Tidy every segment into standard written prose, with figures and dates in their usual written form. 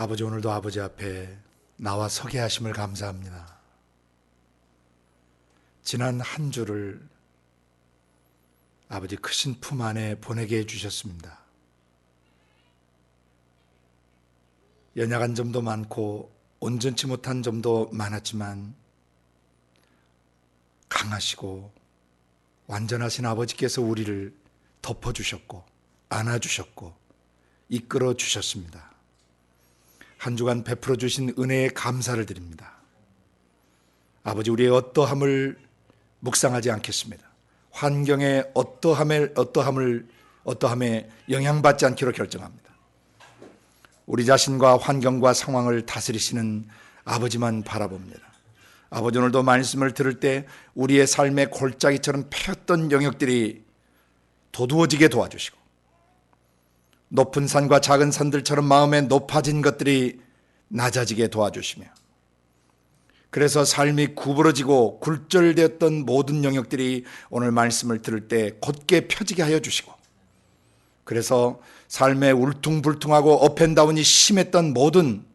아버지, 오늘도 아버지 앞에 나와 서게 하심을 감사합니다. 지난 한 주를 아버지 크신 품 안에 보내게 해주셨습니다. 연약한 점도 많고 온전치 못한 점도 많았지만 강하시고 완전하신 아버지께서 우리를 덮어주셨고 안아주셨고 이끌어 주셨습니다. 한 주간 베풀어 주신 은혜에 감사를 드립니다. 아버지, 우리의 어떠함을 묵상하지 않겠습니다. 환경의 어떠함에 영향받지 않기로 결정합니다. 우리 자신과 환경과 상황을 다스리시는 아버지만 바라봅니다. 아버지, 오늘도 말씀을 들을 때 우리의 삶의 골짜기처럼 패였던 영역들이 도두어지게 도와주시고, 높은 산과 작은 산들처럼 마음에 높아진 것들이 낮아지게 도와주시며, 그래서 삶이 구부러지고 굴절되었던 모든 영역들이 오늘 말씀을 들을 때 곧게 펴지게 하여 주시고, 그래서 삶의 울퉁불퉁하고 업앤다운이 심했던 모든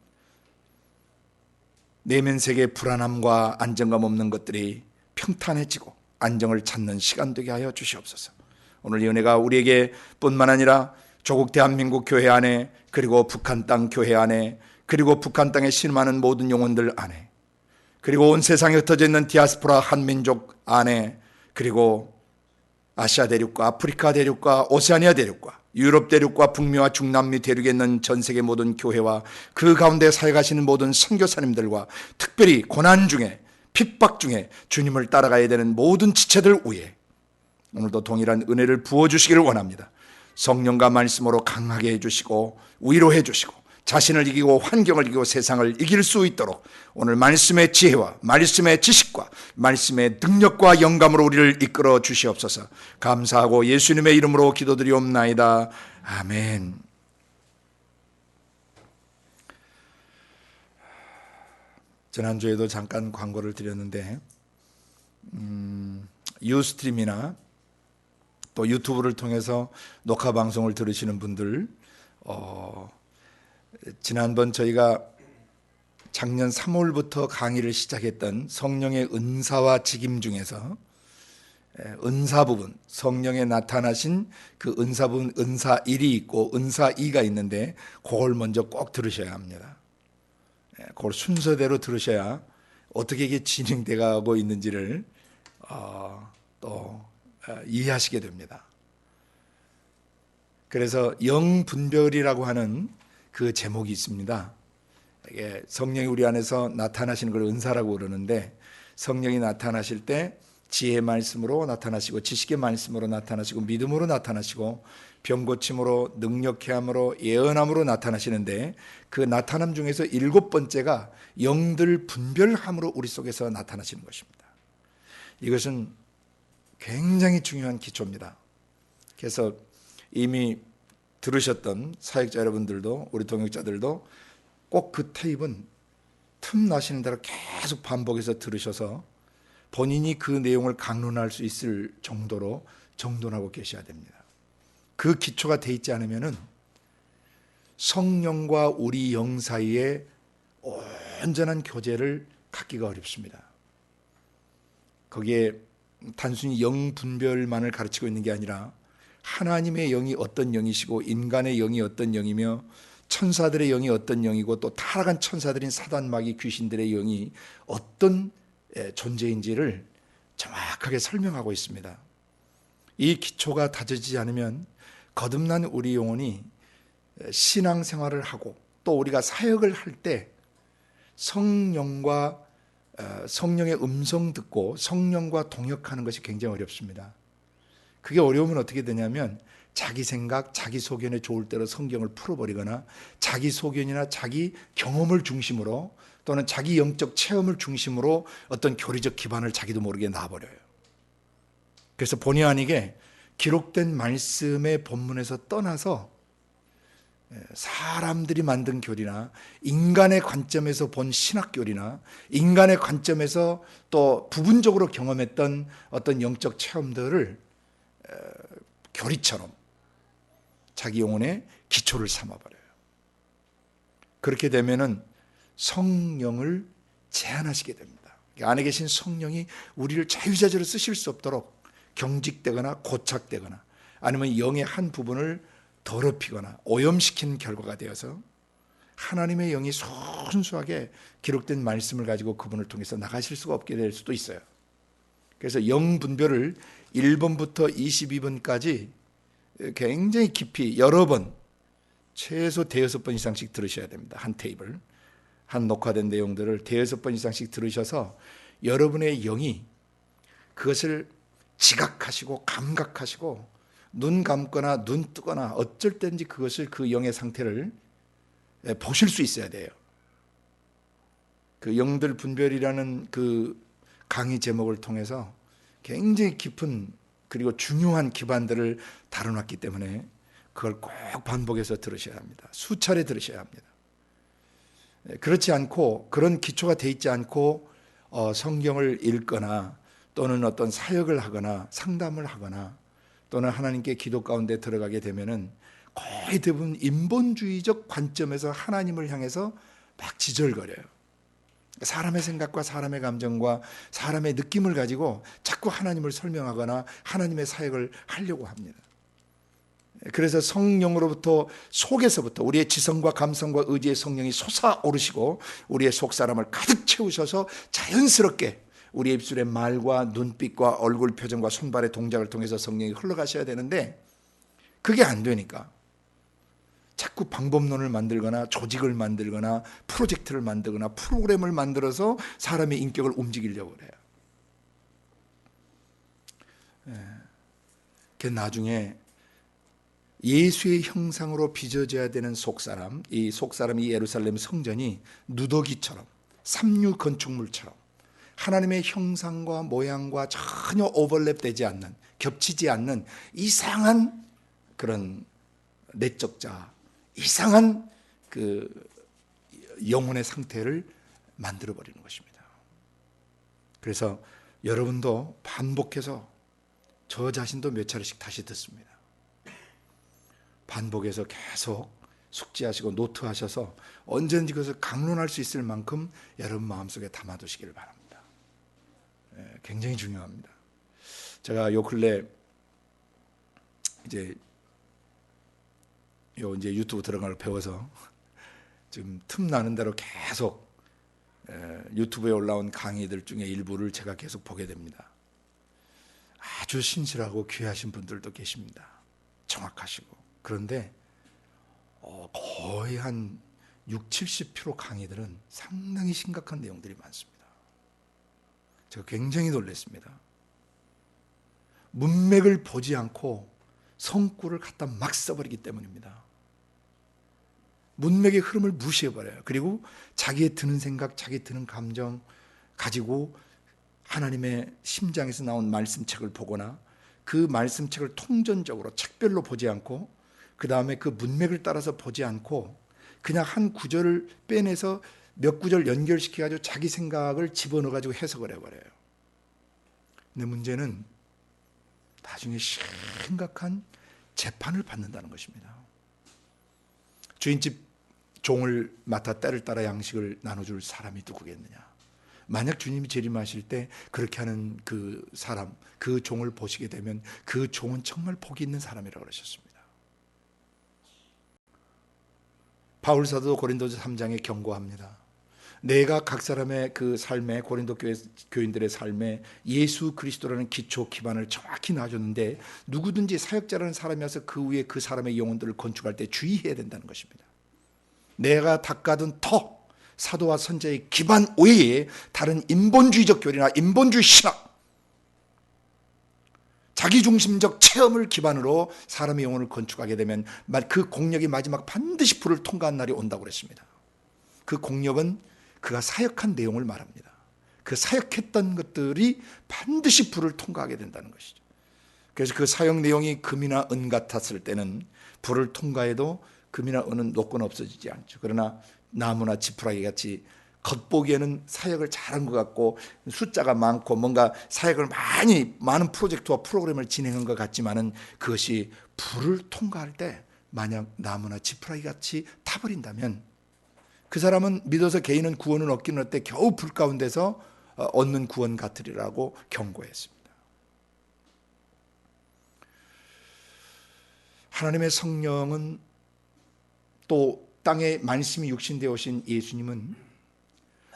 내면 세계의 불안함과 안정감 없는 것들이 평탄해지고 안정을 찾는 시간 되게 하여 주시옵소서. 오늘 이 은혜가 우리에게 뿐만 아니라 조국 대한민국 교회 안에, 그리고 북한 땅 교회 안에, 그리고 북한 땅에 신음하는 모든 영혼들 안에, 그리고 온 세상에 흩어져 있는 디아스포라 한민족 안에, 그리고 아시아 대륙과 아프리카 대륙과 오세아니아 대륙과 유럽 대륙과 북미와 중남미 대륙에 있는 전 세계 모든 교회와 그 가운데 사역하시는 모든 선교사님들과 특별히 고난 중에, 핍박 중에 주님을 따라가야 되는 모든 지체들 위에 오늘도 동일한 은혜를 부어주시기를 원합니다. 성령과 말씀으로 강하게 해주시고 위로해 주시고 자신을 이기고 환경을 이기고 세상을 이길 수 있도록 오늘 말씀의 지혜와 말씀의 지식과 말씀의 능력과 영감으로 우리를 이끌어 주시옵소서. 감사하고 예수님의 이름으로 기도드리옵나이다. 아멘. 지난주에도 잠깐 광고를 드렸는데 유스트림이나 또 유튜브를 통해서 녹화 방송을 들으시는 분들, 지난번 저희가 작년 3월부터 강의를 시작했던 성령의 은사와 직임 중에서 은사 부분, 성령에 나타나신 그 은사 부분, 은사 1이 있고 은사 2가 있는데 그걸 먼저 꼭 들으셔야 합니다. 그걸 순서대로 들으셔야 어떻게 이게 진행돼 가고 있는지를 또 이해하시게 됩니다. 그래서 영분별이라고 하는 그 제목이 있습니다. 이게 성령이 우리 안에서 나타나시는 걸 은사라고 그러는데, 성령이 나타나실 때 지혜의 말씀으로 나타나시고 지식의 말씀으로 나타나시고 믿음으로 나타나시고 병고침으로 능력케함으로 예언함으로 나타나시는데, 그 나타남 중에서 7번째가 영들 분별함으로 우리 속에서 나타나시는 것입니다. 이것은 굉장히 중요한 기초입니다. 그래서 이미 들으셨던 사역자 여러분들도, 우리 동역자들도 꼭 그 테이프는 틈나시는 대로 계속 반복해서 들으셔서 본인이 그 내용을 강론할 수 있을 정도로 정돈하고 계셔야 됩니다. 그 기초가 돼 있지 않으면은 성령과 우리 영 사이에 온전한 교제를 갖기가 어렵습니다. 거기에 단순히 영 분별만을 가르치고 있는 게 아니라 하나님의 영이 어떤 영이시고 인간의 영이 어떤 영이며 천사들의 영이 어떤 영이고 또 타락한 천사들인 사단 마귀 귀신들의 영이 어떤 존재인지를 정확하게 설명하고 있습니다. 이 기초가 다져지지 않으면 거듭난 우리 영혼이 신앙생활을 하고 또 우리가 사역을 할 때 성령과 성령의 음성 듣고 성령과 동역하는 것이 굉장히 어렵습니다. 그게 어려우면 어떻게 되냐면 자기 생각, 자기 소견에 좋을 대로 성경을 풀어버리거나 자기 소견이나 자기 경험을 중심으로 또는 자기 영적 체험을 중심으로 어떤 교리적 기반을 자기도 모르게 놔버려요. 그래서 본의 아니게 기록된 말씀의 본문에서 떠나서 사람들이 만든 교리나 인간의 관점에서 본 신학교리나 인간의 관점에서 또 부분적으로 경험했던 어떤 영적 체험들을 교리처럼 자기 영혼의 기초를 삼아버려요. 그렇게 되면은 성령을 제한하시게 됩니다. 안에 계신 성령이 우리를 자유자재로 쓰실 수 없도록 경직되거나 고착되거나 아니면 영의 한 부분을 더럽히거나 오염시키는 결과가 되어서 하나님의 영이 순수하게 기록된 말씀을 가지고 그분을 통해서 나가실 수가 없게 될 수도 있어요. 그래서 영 분별을 1번부터 22번까지 굉장히 깊이 여러 번, 최소 대여섯 번 이상씩 들으셔야 됩니다. 한 테이블, 한 녹화된 내용들을 대여섯 번 이상씩 들으셔서 여러분의 영이 그것을 지각하시고 감각하시고 눈 감거나 눈 뜨거나 어쩔 때든지 그것을 그 영의 상태를 보실 수 있어야 돼요. 그 영들 분별이라는 그 강의 제목을 통해서 굉장히 깊은 그리고 중요한 기반들을 다뤄놨기 때문에 그걸 꼭 반복해서 들으셔야 합니다. 수차례 들으셔야 합니다. 그렇지 않고 그런 기초가 돼 있지 않고 성경을 읽거나 또는 어떤 사역을 하거나 상담을 하거나 또는 하나님께 기도 가운데 들어가게 되면은 거의 대부분 인본주의적 관점에서 하나님을 향해서 막 지절거려요. 사람의 생각과 사람의 감정과 사람의 느낌을 가지고 자꾸 하나님을 설명하거나 하나님의 사역을 하려고 합니다. 그래서 성령으로부터 속에서부터 우리의 지성과 감성과 의지의 성령이 솟아오르시고 우리의 속사람을 가득 채우셔서 자연스럽게 우리의 입술의 말과 눈빛과 얼굴 표정과 손발의 동작을 통해서 성령이 흘러가셔야 되는데 그게 안 되니까 자꾸 방법론을 만들거나 조직을 만들거나 프로젝트를 만들거나 프로그램을 만들어서 사람의 인격을 움직이려고 그래요. 그 나중에 예수의 형상으로 빚어져야 되는 속사람, 이 속사람이 예루살렘 성전이 누더기처럼 삼류 건축물처럼 하나님의 형상과 모양과 전혀 오버랩되지 않는, 겹치지 않는 이상한 그런 내적 자, 이상한 그 영혼의 상태를 만들어 버리는 것입니다. 그래서 여러분도 반복해서 저 자신도 몇 차례씩 다시 듣습니다. 반복해서 계속 숙지하시고 노트하셔서 언제든지 그것을 강론할 수 있을 만큼 여러분 마음속에 담아두시기를 바랍니다. 굉장히 중요합니다. 제가 요 근래 이제 유튜브 들어가는 걸 배워서 지금 틈나는 대로 계속 유튜브에 올라온 강의들 중에 일부를 제가 계속 보게 됩니다. 아주 신실하고 귀하신 분들도 계십니다. 정확하시고. 그런데 거의 한 60, 70% 강의들은 상당히 심각한 내용들이 많습니다. 제가 굉장히 놀랐습니다. 문맥을 보지 않고 성구를 갖다 막 써버리기 때문입니다. 문맥의 흐름을 무시해버려요. 그리고 자기의 드는 생각, 자기 드는 감정 가지고 하나님의 심장에서 나온 말씀책을 보거나 그 말씀책을 통전적으로 책별로 보지 않고 그 다음에 그 문맥을 따라서 보지 않고 그냥 한 구절을 빼내서 몇 구절 연결시켜가지고 자기 생각을 집어넣어가지고 해석을 해버려요. 근데 문제는 나중에 심각한 재판을 받는다는 것입니다. 주인집 종을 맡아 때를 따라 양식을 나눠줄 사람이 누구겠느냐. 만약 주님이 재림하실 때 그렇게 하는 그 사람, 그 종을 보시게 되면 그 종은 정말 복이 있는 사람이라고 그러셨습니다. 바울 사도 고린도서 3장에 경고합니다. 내가 각 사람의 그 삶에 고린도 교인들의 삶에 예수 그리스도라는 기초 기반을 정확히 놔줬는데 누구든지 사역자라는 사람이 와서 그 위에 그 사람의 영혼들을 건축할 때 주의해야 된다는 것입니다. 내가 닦아둔 터, 사도와 선자의 기반 외에 다른 인본주의적 교리나 인본주의 신학, 자기중심적 체험을 기반으로 사람의 영혼을 건축하게 되면 그 공력이 마지막 반드시 불을 통과한 날이 온다고 그랬습니다. 그 공력은 그가 사역한 내용을 말합니다. 그 사역했던 것들이 반드시 불을 통과하게 된다는 것이죠. 그래서 그 사역 내용이 금이나 은 같았을 때는 불을 통과해도 금이나 은은 녹거나 없어지지 않죠. 그러나 나무나 지푸라기 같이 겉보기에는 사역을 잘한 것 같고 숫자가 많고 뭔가 사역을 많은 프로젝트와 프로그램을 진행한 것 같지만은 그것이 불을 통과할 때 만약 나무나 지푸라기 같이 타버린다면 그 사람은 믿어서 개인은 구원을 얻기는 어때 겨우 불 가운데서 얻는 구원 같으리라고 경고했습니다. 하나님의 성령은, 또 땅에 말씀이 육신되어 오신 예수님은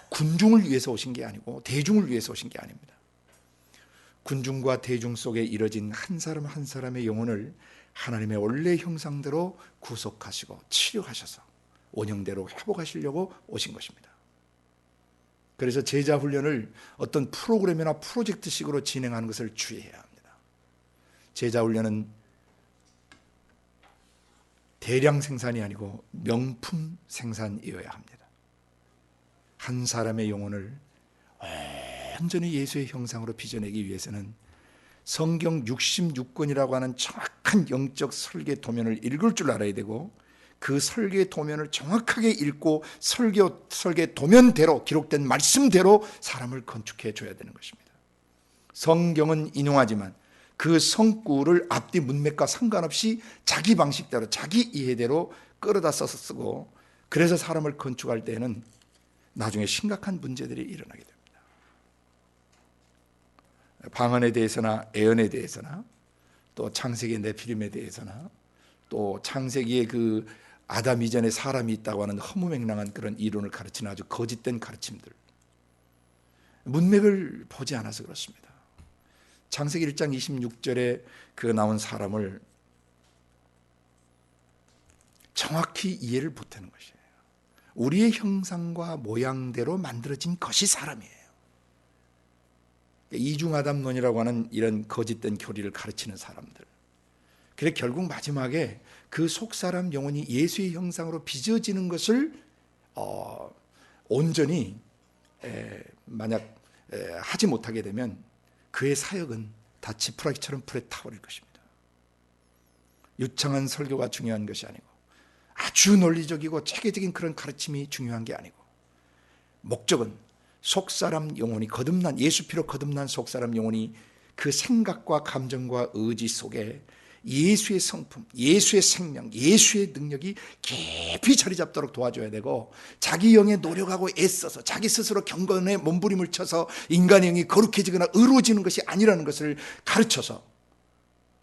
군중을 위해서 오신 게 아니고 대중을 위해서 오신 게 아닙니다. 군중과 대중 속에 이뤄진 한 사람 한 사람의 영혼을 하나님의 원래 형상대로 구속하시고 치료하셔서 원형대로 회복하시려고 오신 것입니다. 그래서 제자 훈련을 어떤 프로그램이나 프로젝트식으로 진행하는 것을 주의해야 합니다. 제자 훈련은 대량 생산이 아니고 명품 생산이어야 합니다. 한 사람의 영혼을 완전히 예수의 형상으로 빚어내기 위해서는 성경 66권이라고 하는 정확한 영적 설계 도면을 읽을 줄 알아야 되고, 그 설계 도면을 정확하게 읽고 설계 도면대로 기록된 말씀대로 사람을 건축해 줘야 되는 것입니다. 성경은 인용하지만 그 성구를 앞뒤 문맥과 상관없이 자기 방식대로 자기 이해대로 끌어다 써서 쓰고, 그래서 사람을 건축할 때에는 나중에 심각한 문제들이 일어나게 됩니다. 방언에 대해서나 애언에 대해서나, 또 창세기의 네피림에 대해서나, 또 창세기의 그 아담 이전에 사람이 있다고 하는 허무맹랑한 그런 이론을 가르치는 아주 거짓된 가르침들, 문맥을 보지 않아서 그렇습니다. 창세기 1장 26절에 그 나온 사람을 정확히 이해를 못하는 것이에요. 우리의 형상과 모양대로 만들어진 것이 사람이에요. 이중아담론이라고 하는 이런 거짓된 교리를 가르치는 사람들, 그래 결국 마지막에 그 속사람 영혼이 예수의 형상으로 빚어지는 것을 온전히 만약 하지 못하게 되면 그의 사역은 다 지푸라기처럼 불에 타버릴 것입니다. 유창한 설교가 중요한 것이 아니고, 아주 논리적이고 체계적인 그런 가르침이 중요한 게 아니고, 목적은 속사람 영혼이 거듭난, 예수 피로 거듭난 속사람 영혼이 그 생각과 감정과 의지 속에 예수의 성품, 예수의 생명, 예수의 능력이 깊이 자리 잡도록 도와줘야 되고, 자기 영에 노력하고 애써서 자기 스스로 경건에 몸부림을 쳐서 인간의 영이 거룩해지거나 의로워지는 것이 아니라는 것을 가르쳐서,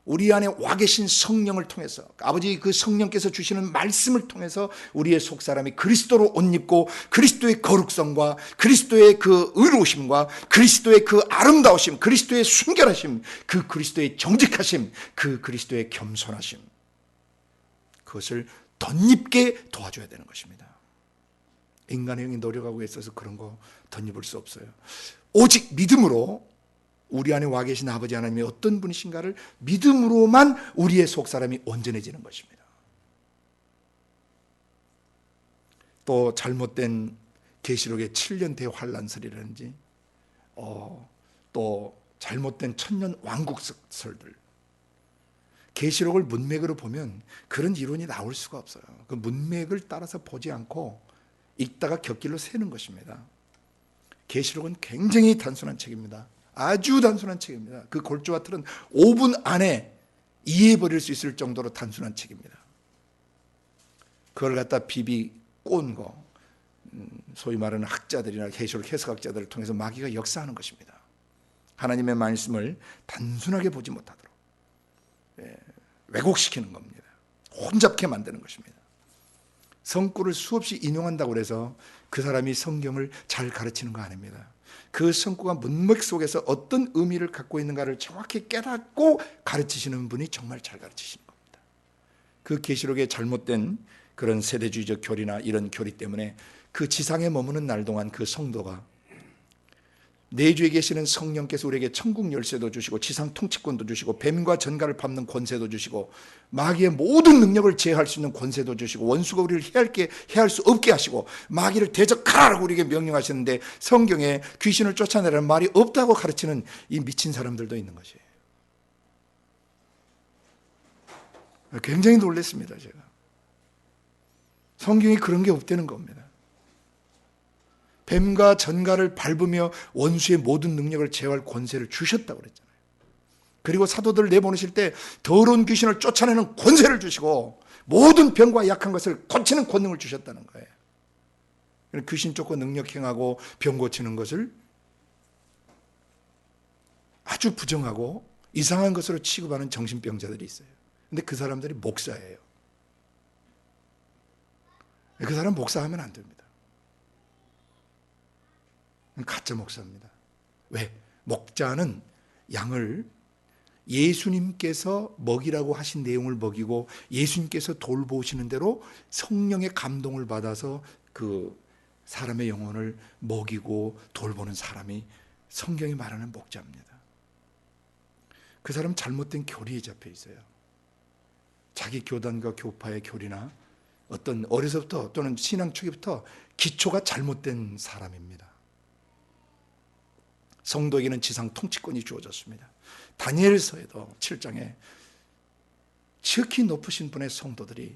우리 안에 와 계신 성령을 통해서, 아버지 그 성령께서 주시는 말씀을 통해서 우리의 속사람이 그리스도로 옷 입고 그리스도의 거룩성과 그리스도의 그 의로우심과 그리스도의 그 아름다우심, 그리스도의 순결하심, 그 그리스도의 정직하심, 그 그리스도의 겸손하심, 그것을 덧입게 도와줘야 되는 것입니다. 인간의 영이 노력하고 있어서 그런 거 덧입을 수 없어요. 오직 믿음으로 우리 안에 와 계신 아버지 하나님이 어떤 분이신가를 믿음으로만 우리의 속사람이 온전해지는 것입니다. 또 잘못된 계시록의 7년 대환란설이라든지 또 잘못된 천년 왕국설들, 계시록을 문맥으로 보면 그런 이론이 나올 수가 없어요. 그 문맥을 따라서 보지 않고 읽다가 곁길로 새는 것입니다. 계시록은 굉장히 단순한 책입니다. 아주 단순한 책입니다. 그 골조와 틀은 5분 안에 이해해버릴 수 있을 정도로 단순한 책입니다. 그걸 갖다 비비 꼰 거, 소위 말하는 학자들이나 계시록 해석학자들을 통해서 마귀가 역사하는 것입니다. 하나님의 말씀을 단순하게 보지 못하도록 왜곡시키는 겁니다. 혼잡게 만드는 것입니다. 성구를 수없이 인용한다고 해서 그 사람이 성경을 잘 가르치는 거 아닙니다. 그 성구가 문맥 속에서 어떤 의미를 갖고 있는가를 정확히 깨닫고 가르치시는 분이 정말 잘 가르치시는 겁니다. 그 계시록의 잘못된 그런 세대주의적 교리나 이런 교리 때문에 그 지상에 머무는 날 동안 그 성도가 내주에 계시는 성령께서 우리에게 천국 열쇠도 주시고 지상 통치권도 주시고 뱀과 전갈을 밟는 권세도 주시고 마귀의 모든 능력을 제어할 수 있는 권세도 주시고 원수가 우리를 해할 수 없게 하시고 마귀를 대적하라고 우리에게 명령하시는데 성경에 귀신을 쫓아내라는 말이 없다고 가르치는 이 미친 사람들도 있는 것이에요. 굉장히 놀랐습니다. 제가 성경이 그런 게 없다는 겁니다. 뱀과 전갈을 밟으며 원수의 모든 능력을 제어할 권세를 주셨다고 그랬잖아요. 그리고 사도들을 내보내실 때 더러운 귀신을 쫓아내는 권세를 주시고 모든 병과 약한 것을 고치는 권능을 주셨다는 거예요. 귀신 쫓고 능력 행하고 병 고치는 것을 아주 부정하고 이상한 것으로 취급하는 정신병자들이 있어요. 근데 그 사람들이 목사예요. 그 사람 목사하면 안 됩니다. 가짜 목사입니다. 왜? 목자는 양을 예수님께서 먹이라고 하신 내용을 먹이고 예수님께서 돌보시는 대로 성령의 감동을 받아서 그 사람의 영혼을 먹이고 돌보는 사람이 성경이 말하는 목자입니다. 그 사람 잘못된 교리에 잡혀 있어요. 자기 교단과 교파의 교리나 어떤 어려서부터 또는 신앙 초기부터 기초가 잘못된 사람입니다. 성도에게는 지상 통치권이 주어졌습니다. 다니엘서에도 7장에 지극히 높으신 분의 성도들이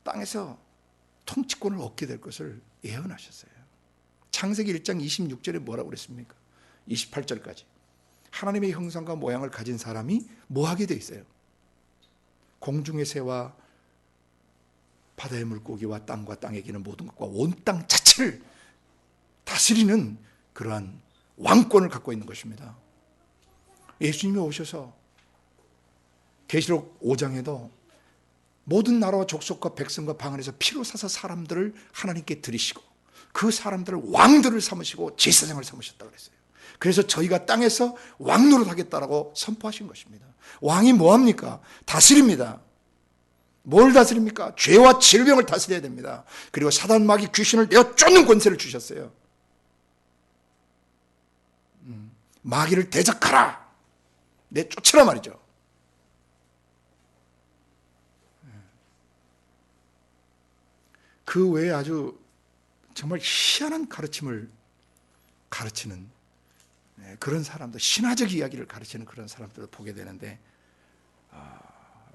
땅에서 통치권을 얻게 될 것을 예언하셨어요. 창세기 1장 26절에 뭐라고 그랬습니까? 28절까지. 하나님의 형상과 모양을 가진 사람이 뭐 하게 돼 있어요? 공중의 새와 바다의 물고기와 땅과 땅에 기는 모든 것과 온 땅 자체를 다스리는 그러한 왕권을 갖고 있는 것입니다. 예수님이 오셔서 계시록 5장에도 모든 나라와 족속과 백성과 방 안에서 피로 사서 사람들을 하나님께 드리시고 그 사람들을 왕들을 삼으시고 제사장을 삼으셨다고 그랬어요. 그래서 저희가 땅에서 왕 노릇하겠다라고 선포하신 것입니다. 왕이 뭐합니까? 다스립니다. 뭘 다스립니까? 죄와 질병을 다스려야 됩니다. 그리고 사단 마귀 귀신을 내어 쫓는 권세를 주셨어요. 마귀를 대적하라, 내쫓으라 말이죠. 그 외에 아주 정말 희한한 가르침을 가르치는 그런 사람들, 신화적 이야기를 가르치는 그런 사람들을 보게 되는데,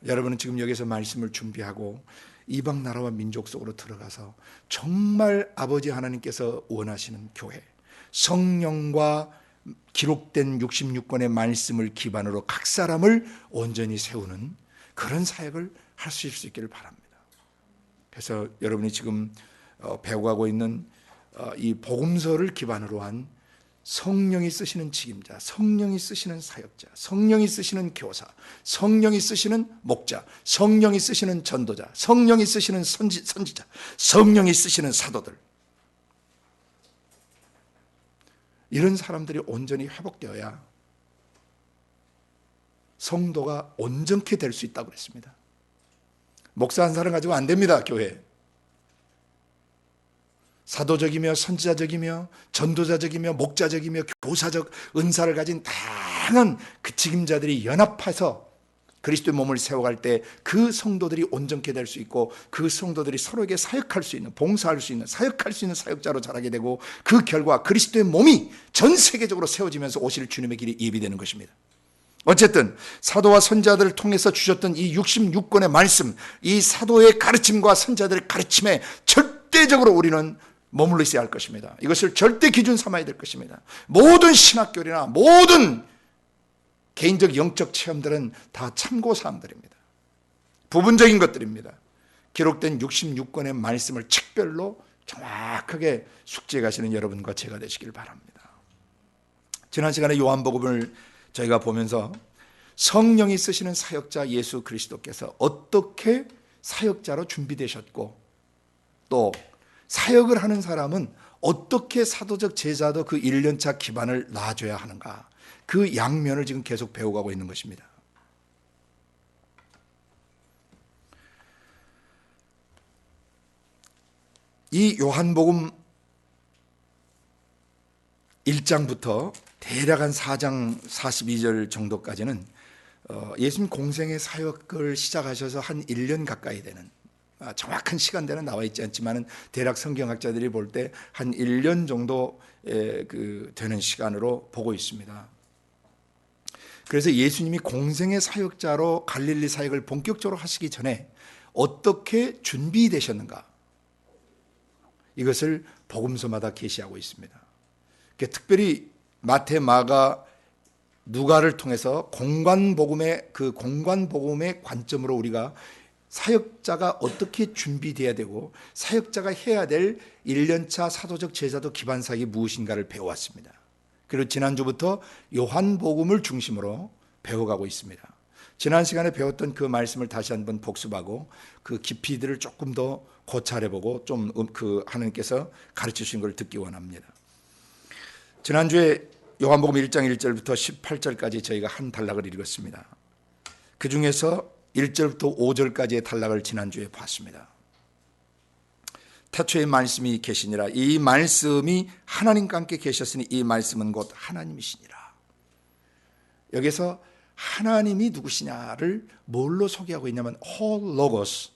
여러분은 지금 여기서 말씀을 준비하고 이방 나라와 민족 속으로 들어가서 정말 아버지 하나님께서 원하시는 교회, 성령과 기록된 66권의 말씀을 기반으로 각 사람을 온전히 세우는 그런 사역을 하실 수 있기를 바랍니다. 그래서 여러분이 지금 배워가고 있는 이 복음서를 기반으로 한 성령이 쓰시는 직임자, 성령이 쓰시는 사역자, 성령이 쓰시는 교사, 성령이 쓰시는 목자, 성령이 쓰시는 전도자, 성령이 쓰시는 선지자, 성령이 쓰시는 사도들, 이런 사람들이 온전히 회복되어야 성도가 온전케 될 수 있다고 그랬습니다. 목사 한 사람 가지고 안 됩니다. 교회 사도적이며 선지자적이며 전도자적이며 목자적이며 교사적 은사를 가진 다양한 그 직임자들이 연합해서 그리스도의 몸을 세워갈 때 그 성도들이 온전케 될 수 있고 그 성도들이 서로에게 사역할 수 있는, 봉사할 수 있는, 사역할 수 있는 사역자로 자라게 되고 그 결과 그리스도의 몸이 전 세계적으로 세워지면서 오실 주님의 길이 예비되는 것입니다. 어쨌든 사도와 선지자들을 통해서 주셨던 이 66권의 말씀, 이 사도의 가르침과 선지자들의 가르침에 절대적으로 우리는 머물러 있어야 할 것입니다. 이것을 절대 기준 삼아야 될 것입니다. 모든 신학교리나 모든 개인적 영적 체험들은 다 참고사항들입니다. 부분적인 것들입니다. 기록된 66권의 말씀을 책별로 정확하게 숙지해 가시는 여러분과 제가 되시길 바랍니다. 지난 시간에 요한복음을 저희가 보면서 성령이 쓰시는 사역자 예수 그리스도께서 어떻게 사역자로 준비되셨고 또 사역을 하는 사람은 어떻게 사도적 제자도 그 1년차 기반을 놔줘야 하는가, 그 양면을 지금 계속 배워가고 있는 것입니다. 이 요한복음 1장부터 대략 한 4장 42절 정도까지는 예수님 공생의 사역을 시작하셔서 한 1년 가까이 되는, 정확한 시간대는 나와 있지 않지만 대략 성경학자들이 볼 때 한 1년 정도 되는 시간으로 보고 있습니다. 그래서 예수님이 공생의 사역자로 갈릴리 사역을 본격적으로 하시기 전에 어떻게 준비되셨는가, 이것을 복음서마다 계시하고 있습니다. 특별히 마태, 마가, 누가를 통해서 공관복음의 관점으로 우리가 사역자가 어떻게 준비돼야 되고 사역자가 해야 될 1년차 사도적 제자도 기반사역이 무엇인가를 배워왔습니다. 그리고 지난주부터 요한복음을 중심으로 배워가고 있습니다. 지난 시간에 배웠던 그 말씀을 다시 한번 복습하고 그 깊이들을 조금 더 고찰해보고 좀 하나님께서 가르치신 걸 듣기 원합니다. 지난주에 요한복음 1장 1절부터 18절까지 저희가 한 단락을 읽었습니다. 그 중에서 1절부터 5절까지의 단락을 지난주에 봤습니다. 태초에 말씀이 계시니라. 이 말씀이 하나님과 함께 계셨으니 이 말씀은 곧 하나님이시니라. 여기서 하나님이 누구시냐를 뭘로 소개하고 있냐면 whole logos,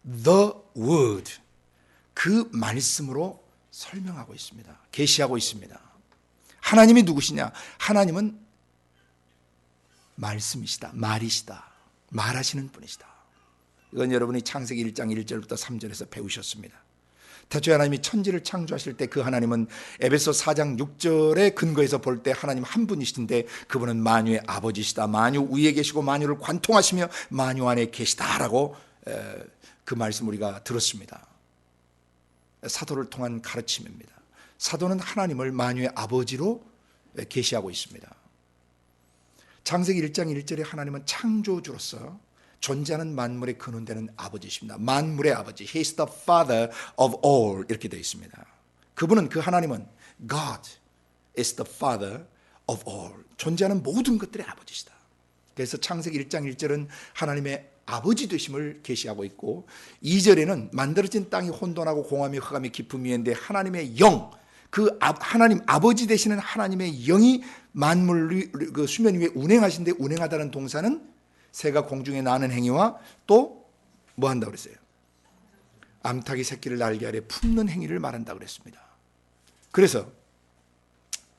the word, 그 말씀으로 설명하고 있습니다. 계시하고 있습니다. 하나님이 누구시냐? 하나님은 말씀이시다, 말이시다, 말하시는 분이시다. 이건 여러분이 창세기 1장 1절부터 3절에서 배우셨습니다. 태초에 하나님이 천지를 창조하실 때 그 하나님은 에베소 4장 6절의 근거에서 볼 때 하나님 한 분이신데 그분은 만유의 아버지시다. 만유 위에 계시고 만유를 관통하시며 만유 안에 계시다라고 그 말씀 우리가 들었습니다. 사도를 통한 가르침입니다. 사도는 하나님을 만유의 아버지로 계시하고 있습니다. 창세기 1장 1절에 하나님은 창조주로서 존재하는 만물의 근원되는 아버지십니다. 만물의 아버지, He is the Father of all 이렇게 되어 있습니다. 그분은, 그 하나님은 God is the Father of all, 존재하는 모든 것들의 아버지시다. 그래서 창세기 1장 1절은 하나님의 아버지 되심을 계시하고 있고 2절에는 만들어진 땅이 혼돈하고 공함이 흑암이 깊음 위인데 하나님의 영, 그 하나님 아버지 되시는 하나님의 영이 만물 그 수면 위에 운행하신데, 운행하다는 동사는 새가 공중에 나는 행위와 또 뭐 한다고 그랬어요? 암탉이 새끼를 날개 아래 품는 행위를 말한다고 그랬습니다. 그래서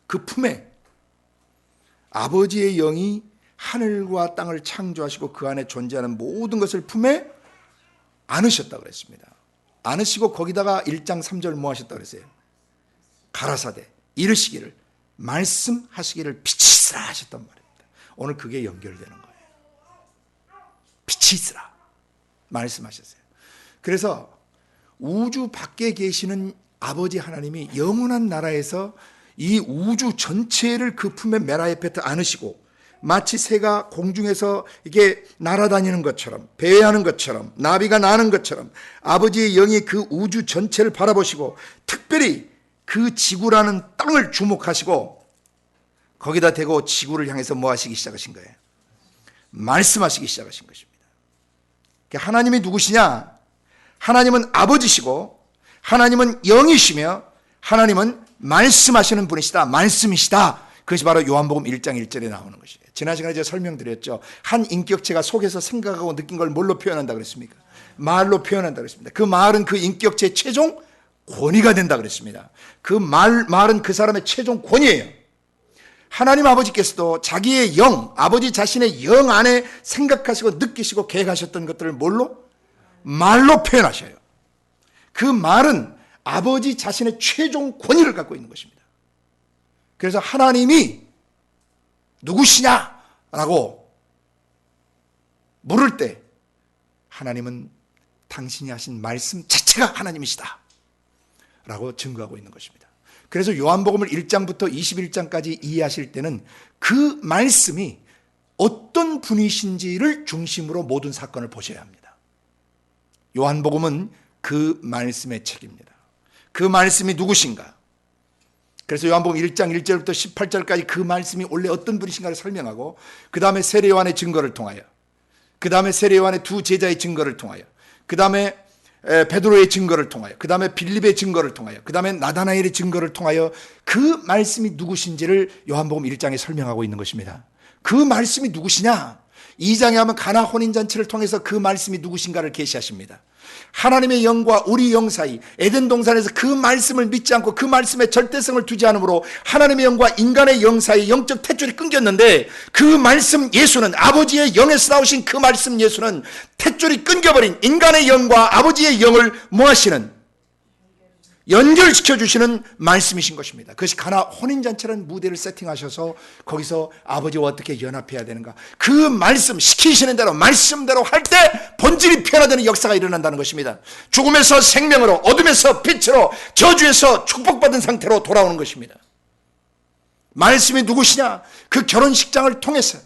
그 품에 아버지의 영이 하늘과 땅을 창조하시고 그 안에 존재하는 모든 것을 품에 안으셨다고 그랬습니다. 안으시고 거기다가 1장 3절 뭐 하셨다고 그랬어요? 가라사대 이르시기를, 말씀하시기를 빛이 있으라 하셨단 말입니다. 오늘 그게 연결되는 거예요. 빛이 있으라 말씀하셨어요. 그래서 우주 밖에 계시는 아버지 하나님이 영원한 나라에서 이 우주 전체를 그 품에 메라에페트 안으시고 마치 새가 공중에서 이게 날아다니는 것처럼, 배회하는 것처럼, 나비가 나는 것처럼 아버지의 영이 그 우주 전체를 바라보시고 특별히 그 지구라는 땅을 주목하시고 거기다 대고 지구를 향해서 뭐 하시기 시작하신 거예요? 말씀하시기 시작하신 것입니다. 하나님이 누구시냐? 하나님은 아버지시고 하나님은 영이시며 하나님은 말씀하시는 분이시다, 말씀이시다. 그것이 바로 요한복음 1장 1절에 나오는 것이에요. 지난 시간에 제가 설명드렸죠. 한 인격체가 속에서 생각하고 느낀 걸 뭘로 표현한다 그랬습니까? 말로 표현한다 그랬습니다. 그 말은 그 인격체의 최종 권위가 된다 그랬습니다. 그 말은 그 사람의 최종 권위예요. 하나님 아버지께서도 자기의 영, 아버지 자신의 영 안에 생각하시고 느끼시고 계획하셨던 것들을 뭘로? 말로 표현하셔요. 그 말은 아버지 자신의 최종 권위를 갖고 있는 것입니다. 그래서 하나님이 누구시냐라고 물을 때 하나님은 당신이 하신 말씀 자체가 하나님이시다 라고 증거하고 있는 것입니다. 그래서 요한복음을 1장부터 21장까지 이해하실 때는 그 말씀이 어떤 분이신지를 중심으로 모든 사건을 보셔야 합니다. 요한복음은 그 말씀의 책입니다. 그 말씀이 누구신가? 그래서 요한복음 1장 1절부터 18절까지 그 말씀이 원래 어떤 분이신가를 설명하고 그 다음에 세례 요한의 증거를 통하여, 그 다음에 세례 요한의 두 제자의 증거를 통하여, 그 다음에 베드로의 증거를 통하여, 그 다음에 빌립의 증거를 통하여, 그 다음에 나다나엘의 증거를 통하여 그 말씀이 누구신지를 요한복음 1장에 설명하고 있는 것입니다. 그 말씀이 누구시냐? 2장에 하면 가나 혼인잔치를 통해서 그 말씀이 누구신가를 계시하십니다. 하나님의 영과 우리 영 사이, 에덴 동산에서 그 말씀을 믿지 않고 그 말씀에 절대성을 두지 않으므로 하나님의 영과 인간의 영 사이 영적 탯줄이 끊겼는데, 그 말씀 예수는, 아버지의 영에서 나오신 그 말씀 예수는 탯줄이 끊겨버린 인간의 영과 아버지의 영을 뭐 하시는, 연결시켜 주시는 말씀이신 것입니다. 그것이 가나 혼인잔치라는 무대를 세팅하셔서 거기서 아버지와 어떻게 연합해야 되는가, 그 말씀 시키시는 대로 말씀대로 할 때 본질이 변화되는 역사가 일어난다는 것입니다. 죽음에서 생명으로, 어둠에서 빛으로, 저주에서 축복받은 상태로 돌아오는 것입니다. 말씀이 누구시냐? 그 결혼식장을 통해서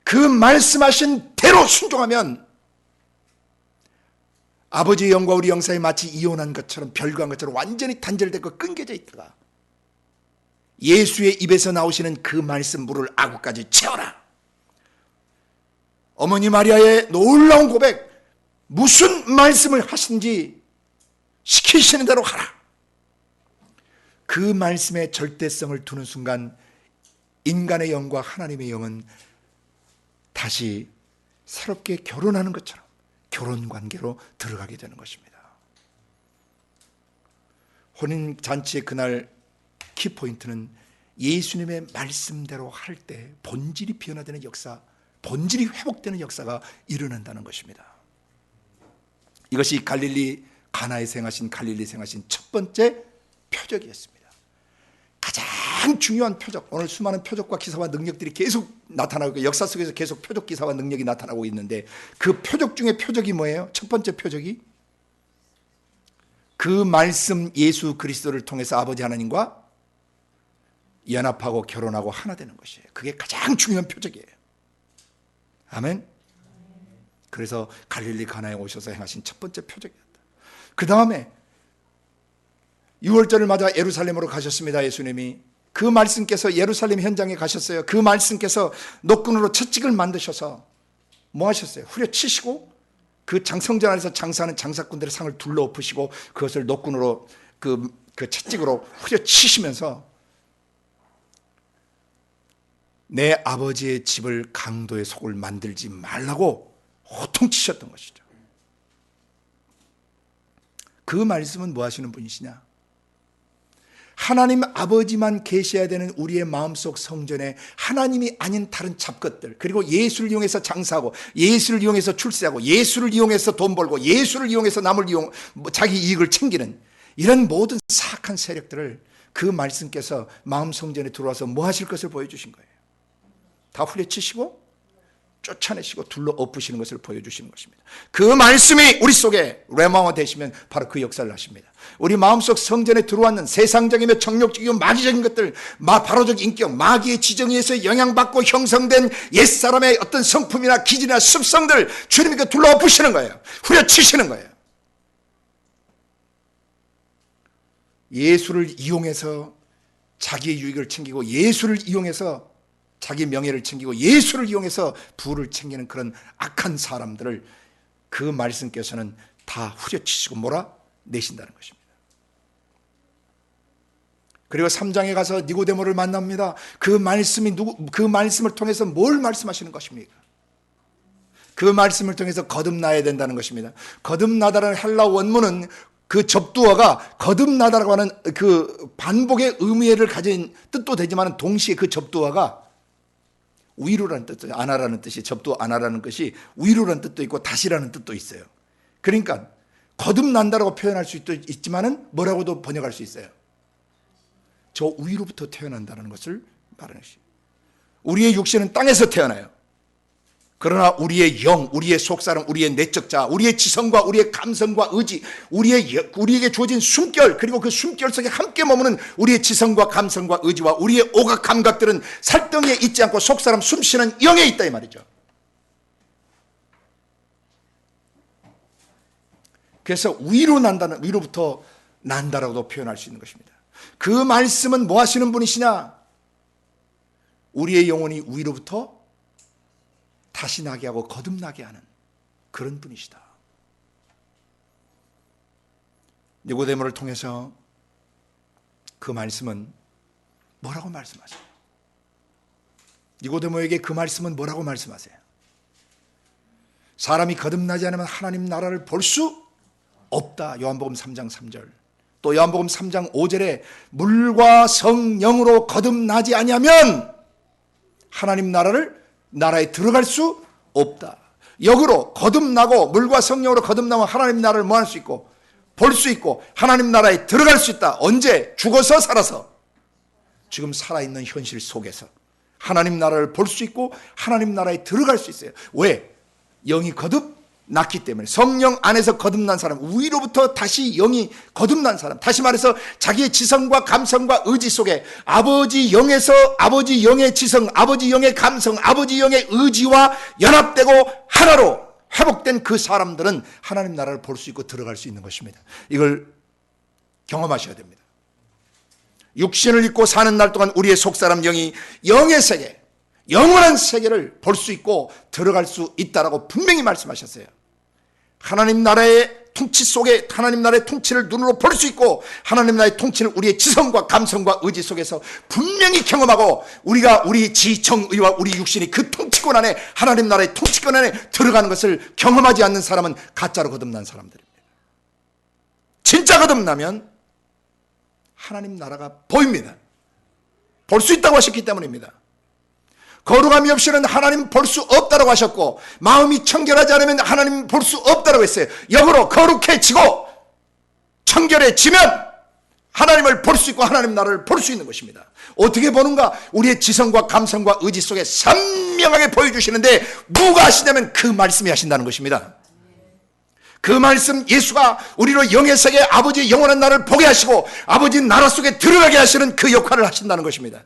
그 말씀하신 대로 순종하면 아버지의 영과 우리 영 사이 마치 이혼한 것처럼, 별거한 것처럼 완전히 단절되고 끊겨져 있다가 예수의 입에서 나오시는 그 말씀 물을 아구까지 채워라. 어머니 마리아의 놀라운 고백, 무슨 말씀을 하신지 시키시는 대로 하라. 그 말씀의 절대성을 두는 순간 인간의 영과 하나님의 영은 다시 새롭게 결혼하는 것처럼 결혼관계로 들어가게 되는 것입니다. 혼인잔치의 그날 키포인트는 예수님의 말씀대로 할 때 본질이 변화되는 역사, 본질이 회복되는 역사가 일어난다는 것입니다. 이것이 갈릴리 가나에서 행하신, 갈릴리 행하신 첫 번째 표적이었습니다. 가장 중요한 표적, 오늘 수많은 표적과 기사와 능력들이 계속 나타나고 있고 역사 속에서 계속 표적, 기사와 능력이 나타나고 있는데 그 표적 중에 표적이 뭐예요? 첫 번째 표적이 그 말씀 예수 그리스도를 통해서 아버지 하나님과 연합하고 결혼하고 하나 되는 것이에요. 그게 가장 중요한 표적이에요. 아멘. 그래서 갈릴리 가나에 오셔서 행하신 첫 번째 표적이었다. 그 다음에 6월절을 맞아 예루살렘으로 가셨습니다. 예수님이 그 말씀께서 예루살렘 현장에 가셨어요. 그 말씀께서 노끈으로 채찍을 만드셔서 뭐 하셨어요? 후려치시고 그 성전 안에서 장사하는 장사꾼들의 상을 둘러엎으시고 그것을 노끈으로 그 채찍으로 후려치시면서 내 아버지의 집을 강도의 속을 만들지 말라고 호통치셨던 것이죠. 그 말씀은 뭐 하시는 분이시냐? 하나님 아버지만 계셔야 되는 우리의 마음속 성전에 하나님이 아닌 다른 잡것들, 그리고 예수를 이용해서 장사하고 예수를 이용해서 출세하고 예수를 이용해서 돈 벌고 예수를 이용해서 남을 자기 이익을 챙기는 이런 모든 사악한 세력들을 그 말씀께서 마음 성전에 들어와서 뭐 하실 것을 보여주신 거예요. 다 후려치시고 쫓아내시고 둘러 엎으시는 것을 보여주시는 것입니다. 그 말씀이 우리 속에 레마와 되시면 바로 그 역사를 하십니다. 우리 마음속 성전에 들어왔는 세상적이며 정욕적이고 마귀적인 것들, 바로적 인격, 마귀의 지정에 의해서 영향받고 형성된 옛사람의 어떤 성품이나 기질이나 습성들 주님께 둘러 엎으시는 거예요. 후려치시는 거예요. 예수를 이용해서 자기의 유익을 챙기고 예수를 이용해서 자기 명예를 챙기고 예수를 이용해서 부를 챙기는 그런 악한 사람들을 그 말씀께서는 다 후려치시고 몰아내신다는 것입니다. 그리고 3장에 가서 니고데모를 만납니다. 그 말씀을 통해서 뭘 말씀하시는 것입니까? 그 말씀을 통해서 거듭나야 된다는 것입니다. 거듭나다라는 헬라 원문은 그 접두어가 거듭나다라고 하는 그 반복의 의미를 가진 뜻도 되지만 동시에 그 접두어가 위로라는 뜻도, 아나라는 뜻이, 접두 아나라는 것이 위로라는 뜻도 있고 다시라는 뜻도 있어요. 그러니까 거듭난다라고 표현할 수도 있지만은 뭐라고도 번역할 수 있어요. 저 위로부터 태어난다는 것을 말하는 것이. 우리의 육신은 땅에서 태어나요. 그러나 우리의 영, 우리의 속사람, 우리의 내적 자, 우리의 지성과 우리의 감성과 의지, 우리에게 주어진 숨결, 그리고 그 숨결 속에 함께 머무는 우리의 지성과 감성과 의지와 우리의 오각 감각들은 살덩이에 있지 않고 속사람 숨쉬는 영에 있다 이 말이죠. 그래서 위로부터 난다라고도 표현할 수 있는 것입니다. 그 말씀은 뭐 하시는 분이시냐? 우리의 영혼이 위로부터 다시 나게 하고 거듭나게 하는 그런 분이시다. 니고데모를 통해서 그 말씀은 뭐라고 말씀하세요? 니고데모에게 그 말씀은 뭐라고 말씀하세요? 사람이 거듭나지 않으면 하나님 나라를 볼 수 없다. 요한복음 3장 3절. 또 요한복음 3장 5절에 물과 성령으로 거듭나지 아니하면 하나님 나라에 들어갈 수 없다. 역으로 거듭나고 물과 성령으로 거듭나면 하나님 나라를 뭐 할 수 있고 볼 수 있고 하나님 나라에 들어갈 수 있다. 언제? 죽어서 살아서. 지금 살아있는 현실 속에서 하나님 나라를 볼 수 있고 하나님 나라에 들어갈 수 있어요. 왜? 영이 거듭났기 때문에. 성령 안에서 거듭난 사람, 위로부터 다시 영이 거듭난 사람, 다시 말해서 자기의 지성과 감성과 의지 속에 아버지 영에서 아버지 영의 지성, 아버지 영의 감성, 아버지 영의 의지와 연합되고 하나로 회복된 그 사람들은 하나님 나라를 볼 수 있고 들어갈 수 있는 것입니다. 이걸 경험하셔야 됩니다. 육신을 입고 사는 날 동안 우리의 속사람 영이 영의 세계, 영원한 세계를 볼 수 있고 들어갈 수 있다라고 분명히 말씀하셨어요. 하나님 나라의 통치 속에 하나님 나라의 통치를 눈으로 볼 수 있고 하나님 나라의 통치를 우리의 지성과 감성과 의지 속에서 분명히 경험하고 우리가 우리 지정의와 우리 육신이 그 통치권 안에 하나님 나라의 통치권 안에 들어가는 것을 경험하지 않는 사람은 가짜로 거듭난 사람들입니다. 진짜 거듭나면 하나님 나라가 보입니다. 볼 수 있다고 하셨기 때문입니다. 거룩함이 없이는 하나님 볼 수 없다고 하셨고 마음이 청결하지 않으면 하나님 볼 수 없다고 했어요. 역으로 거룩해지고 청결해지면 하나님을 볼 수 있고 하나님 나라를 볼 수 있는 것입니다. 어떻게 보는가? 우리의 지성과 감성과 의지 속에 선명하게 보여주시는데 누가 하시냐면 그 말씀이 하신다는 것입니다. 그 말씀, 예수가 우리로 영의 세계 아버지의 영원한 나라를 보게 하시고 아버지 나라 속에 들어가게 하시는 그 역할을 하신다는 것입니다.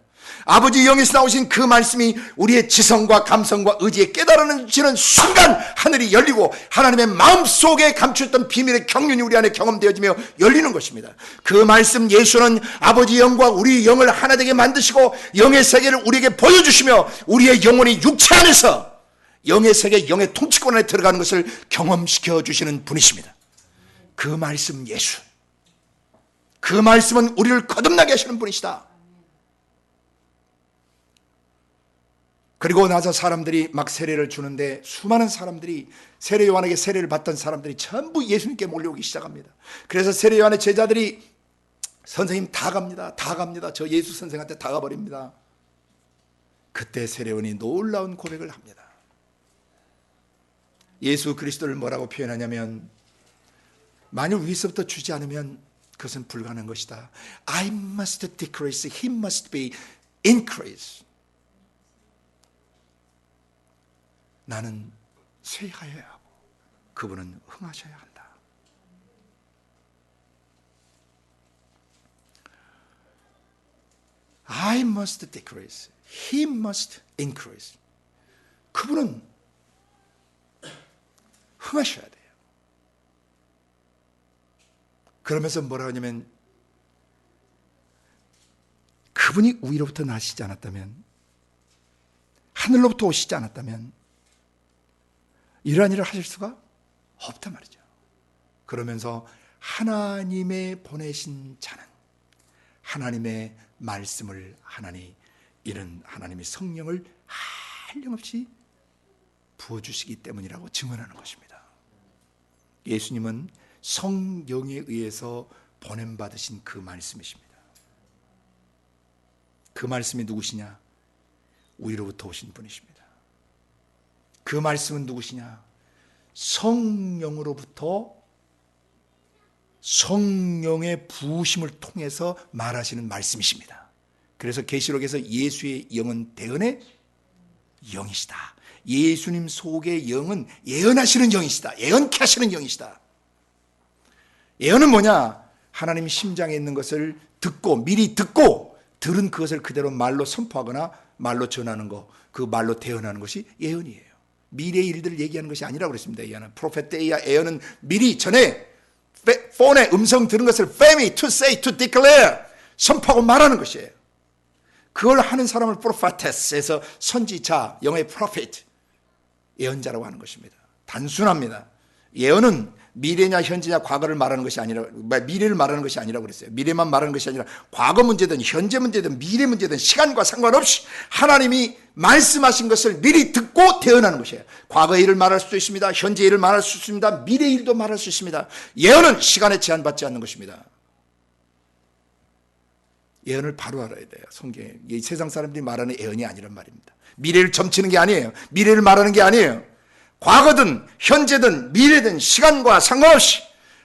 아버지 영에서 나오신 그 말씀이 우리의 지성과 감성과 의지에 깨달아지는 순간 하늘이 열리고 하나님의 마음속에 감추었던 비밀의 경륜이 우리 안에 경험되어지며 열리는 것입니다. 그 말씀 예수는 아버지 영과 우리 영을 하나 되게 만드시고 영의 세계를 우리에게 보여주시며 우리의 영혼이 육체 안에서 영의 세계, 영의 통치권 안에 들어가는 것을 경험시켜 주시는 분이십니다. 그 말씀 예수, 그 말씀은 우리를 거듭나게 하시는 분이시다. 그리고 나서 사람들이 막 세례를 주는데 수많은 사람들이 세례 요한에게 세례를 받던 사람들이 전부 예수님께 몰려오기 시작합니다. 그래서 세례 요한의 제자들이 선생님 다 갑니다. 다 갑니다. 저 예수 선생한테 다 가버립니다. 그때 세례 요한이 놀라운 고백을 합니다. 예수 그리스도를 뭐라고 표현하냐면 만일 위에서부터 주지 않으면 그것은 불가능한 것이다. I must decrease, he must be increased. 나는 쇠하여야 하고 그분은 흥하셔야 한다. I must decrease, he must increase. 그분은 흥하셔야 돼요. 그러면서 뭐라 하냐면 그분이 위로부터 나시지 않았다면, 하늘로부터 오시지 않았다면 이러한 일을 하실 수가 없단 말이죠. 그러면서 하나님의 보내신 자는 하나님의 말씀을 하나니 이런 하나님의 성령을 한량없이 부어주시기 때문이라고 증언하는 것입니다. 예수님은 성령에 의해서 보냄받으신 그 말씀이십니다. 그 말씀이 누구시냐? 위로부터 오신 분이십니다. 그 말씀은 누구시냐? 성령으로부터 성령의 부으심을 통해서 말하시는 말씀이십니다. 그래서 계시록에서 예수의 영은 대언의 영이시다. 예수님 속의 영은 예언하시는 영이시다. 예언케 하시는 영이시다. 예언은 뭐냐? 하나님 심장에 있는 것을 듣고 미리 듣고 들은 그것을 그대로 말로 선포하거나 말로 전하는 것, 그 말로 대언하는 것이 예언이에요. 미래의 일들을 얘기하는 것이 아니라고 그랬습니다. 예언은 프로페테이아, 예언은 미리 전에 폰에 음성 들은 것을 femi, to say, to declare 선포하고 말하는 것이에요. 그걸 하는 사람을 프로파테스에서 선지자, 영어의 prophet, 예언자라고 하는 것입니다. 단순합니다. 예언은 미래냐 현재냐 과거를 말하는 것이 아니라, 미래를 말하는 것이 아니라고 그랬어요. 미래만 말하는 것이 아니라 과거 문제든 현재 문제든 미래 문제든 시간과 상관없이 하나님이 말씀하신 것을 미리 듣고 대언하는 것이에요. 과거의 일을 말할 수도 있습니다. 현재 일을 말할 수 있습니다. 미래 일도 말할 수 있습니다. 예언은 시간에 제한받지 않는 것입니다. 예언을 바로 알아야 돼요. 성경에 세상 사람들이 말하는 예언이 아니란 말입니다. 미래를 점치는 게 아니에요. 미래를 말하는 게 아니에요. 과거든 현재든 미래든 시간과 상관없이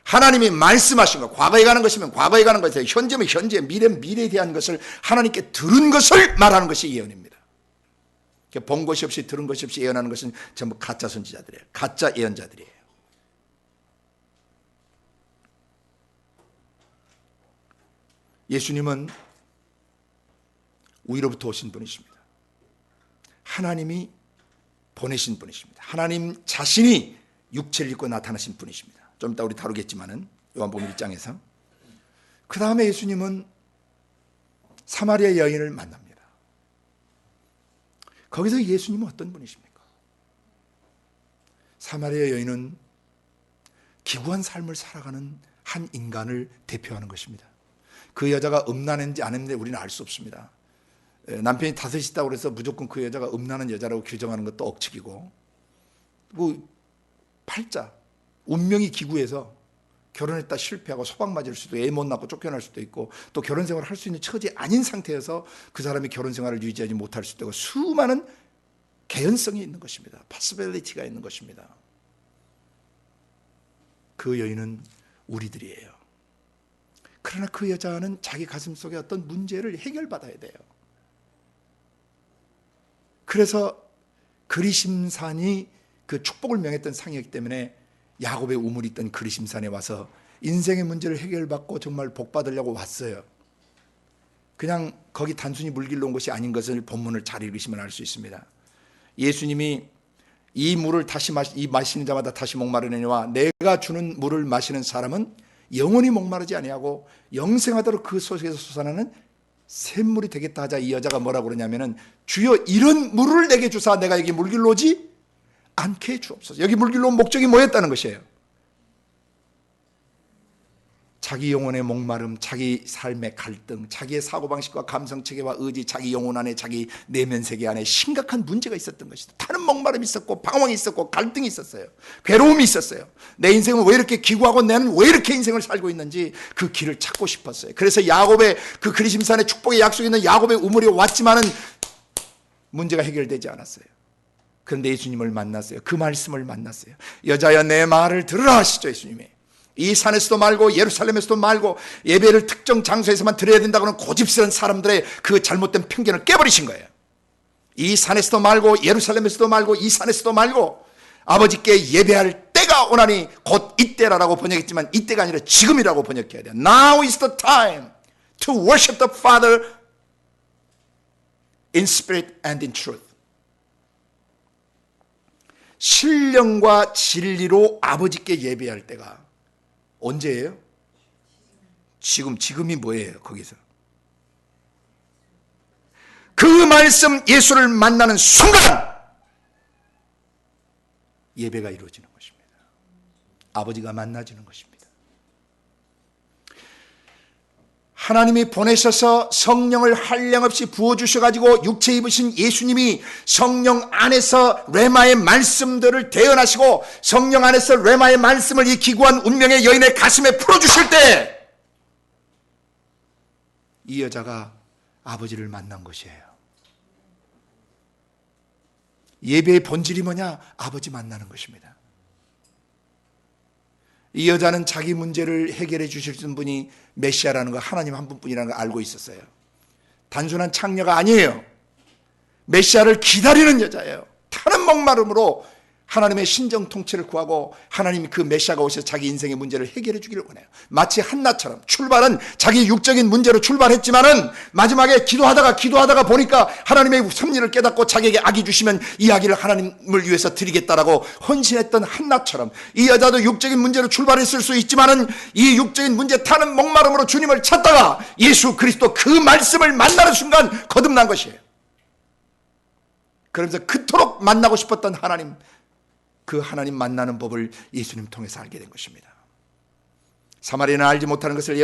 하나님이 말씀하신 것, 과거에 가는 것이면 과거에 가는 것이요, 현재면 현재, 미래면 미래에 대한 것을 하나님께 들은 것을 말하는 것이 예언입니다. 본 것이 없이 들은 것이 없이 예언하는 것은 전부 가짜 선지자들이에요. 가짜 예언자들이에요. 예수님은 위로부터 오신 분이십니다. 하나님이 보내신 분이십니다. 하나님 자신이 육체를 입고 나타나신 분이십니다. 좀 이따 우리 다루겠지만은 요한복음 1장에서. 그 다음에 예수님은 사마리아 여인을 만납니다. 거기서 예수님은 어떤 분이십니까? 사마리아 여인은 기구한 삶을 살아가는 한 인간을 대표하는 것입니다. 그 여자가 음란했는지 안 했는지 우리는 알 수 없습니다. 남편이 다섯이 있다고 해서 무조건 그 여자가 음란한 여자라고 규정하는 것도 억측이고, 팔자, 운명이 기구해서 결혼했다 실패하고 소방 맞을 수도, 애 못 낳고 쫓겨날 수도 있고, 또 결혼 생활을 할 수 있는 처지 아닌 상태여서 그 사람이 결혼 생활을 유지하지 못할 수도 있고, 수많은 개연성이 있는 것입니다. possibility가 있는 것입니다. 그 여인은 우리들이에요. 그러나 그 여자는 자기 가슴 속에 어떤 문제를 해결받아야 돼요. 그래서 그리심산이 그 축복을 명했던 상이었기 때문에 야곱의 우물이 있던 그리심산에 와서 인생의 문제를 해결받고 정말 복 받으려고 왔어요. 그냥 거기 단순히 물길로 온 것이 아닌 것을 본문을 잘 읽으시면 알 수 있습니다. 예수님이 이 물을 이 마시는 자마다 다시 목마르느니와 내가 주는 물을 마시는 사람은 영원히 목마르지 아니하고 영생하도록 그 속에서 솟아나는 샘물이 되겠다 하자 이 여자가 뭐라고 그러냐면은 주여 이런 물을 내게 주사 내가 여기 물길로 오지 않게 해 주옵소서. 여기 물길로 온 목적이 뭐였다는 것이에요? 자기 영혼의 목마름, 자기 삶의 갈등, 자기의 사고방식과 감성체계와 의지, 자기 영혼 안에, 자기 내면 세계 안에 심각한 문제가 있었던 것이다. 타는 목마름이 있었고 방황이 있었고 갈등이 있었어요. 괴로움이 있었어요. 내 인생은 왜 이렇게 기구하고 나는 왜 이렇게 인생을 살고 있는지 그 길을 찾고 싶었어요. 그래서 야곱의 그 그리심산의 축복의 약속이 있는 야곱의 우물이 왔지만은 문제가 해결되지 않았어요. 그런데 예수님을 만났어요. 그 말씀을 만났어요. 여자여 내 말을 들으라 하시죠. 예수님이 이 산에서도 말고 예루살렘에서도 말고 예배를 특정 장소에서만 드려야 된다고는 고집스러운 사람들의 그 잘못된 편견을 깨버리신 거예요. 이 산에서도 말고 예루살렘에서도 말고 이 산에서도 말고 아버지께 예배할 때가 오나니 곧 이때라고 번역했지만 이때가 아니라 지금이라고 번역해야 돼요. Now is the time to worship the Father in spirit and in truth. 신령과 진리로 아버지께 예배할 때가 언제예요? 지금이 뭐예요? 거기서 그 말씀 예수를 만나는 순간 예배가 이루어지는 것입니다. 아버지가 만나지는 것입니다. 하나님이 보내셔서 성령을 한량없이 부어주셔가지고 육체 입으신 예수님이 성령 안에서 레마의 말씀들을 대언하시고 성령 안에서 레마의 말씀을 이 기구한 운명의 여인의 가슴에 풀어주실 때 이 여자가 아버지를 만난 것이에요. 예배의 본질이 뭐냐? 아버지 만나는 것입니다. 이 여자는 자기 문제를 해결해 주실 분이 메시아라는 거, 하나님 한 분뿐이라는 걸 알고 있었어요. 단순한 창녀가 아니에요. 메시아를 기다리는 여자예요. 타는 목마름으로 하나님의 신정 통치를 구하고 하나님이 그 메시아가 오셔서 자기 인생의 문제를 해결해 주기를 원해요. 마치 한나처럼 출발은 자기 육적인 문제로 출발했지만은 마지막에 기도하다가 보니까 하나님의 섭리를 깨닫고 자기에게 아기 주시면 이 아기를 하나님을 위해서 드리겠다라고 헌신했던 한나처럼 이 여자도 육적인 문제로 출발했을 수 있지만은 이 육적인 문제 타는 목마름으로 주님을 찾다가 예수 그리스도 그 말씀을 만나는 순간 거듭난 것이에요. 그러면서 그토록 만나고 싶었던 하나님, 그 하나님 만나는 법을 예수님 통해서 알게 된 것입니다. 사마리아는 알지 못하는 것을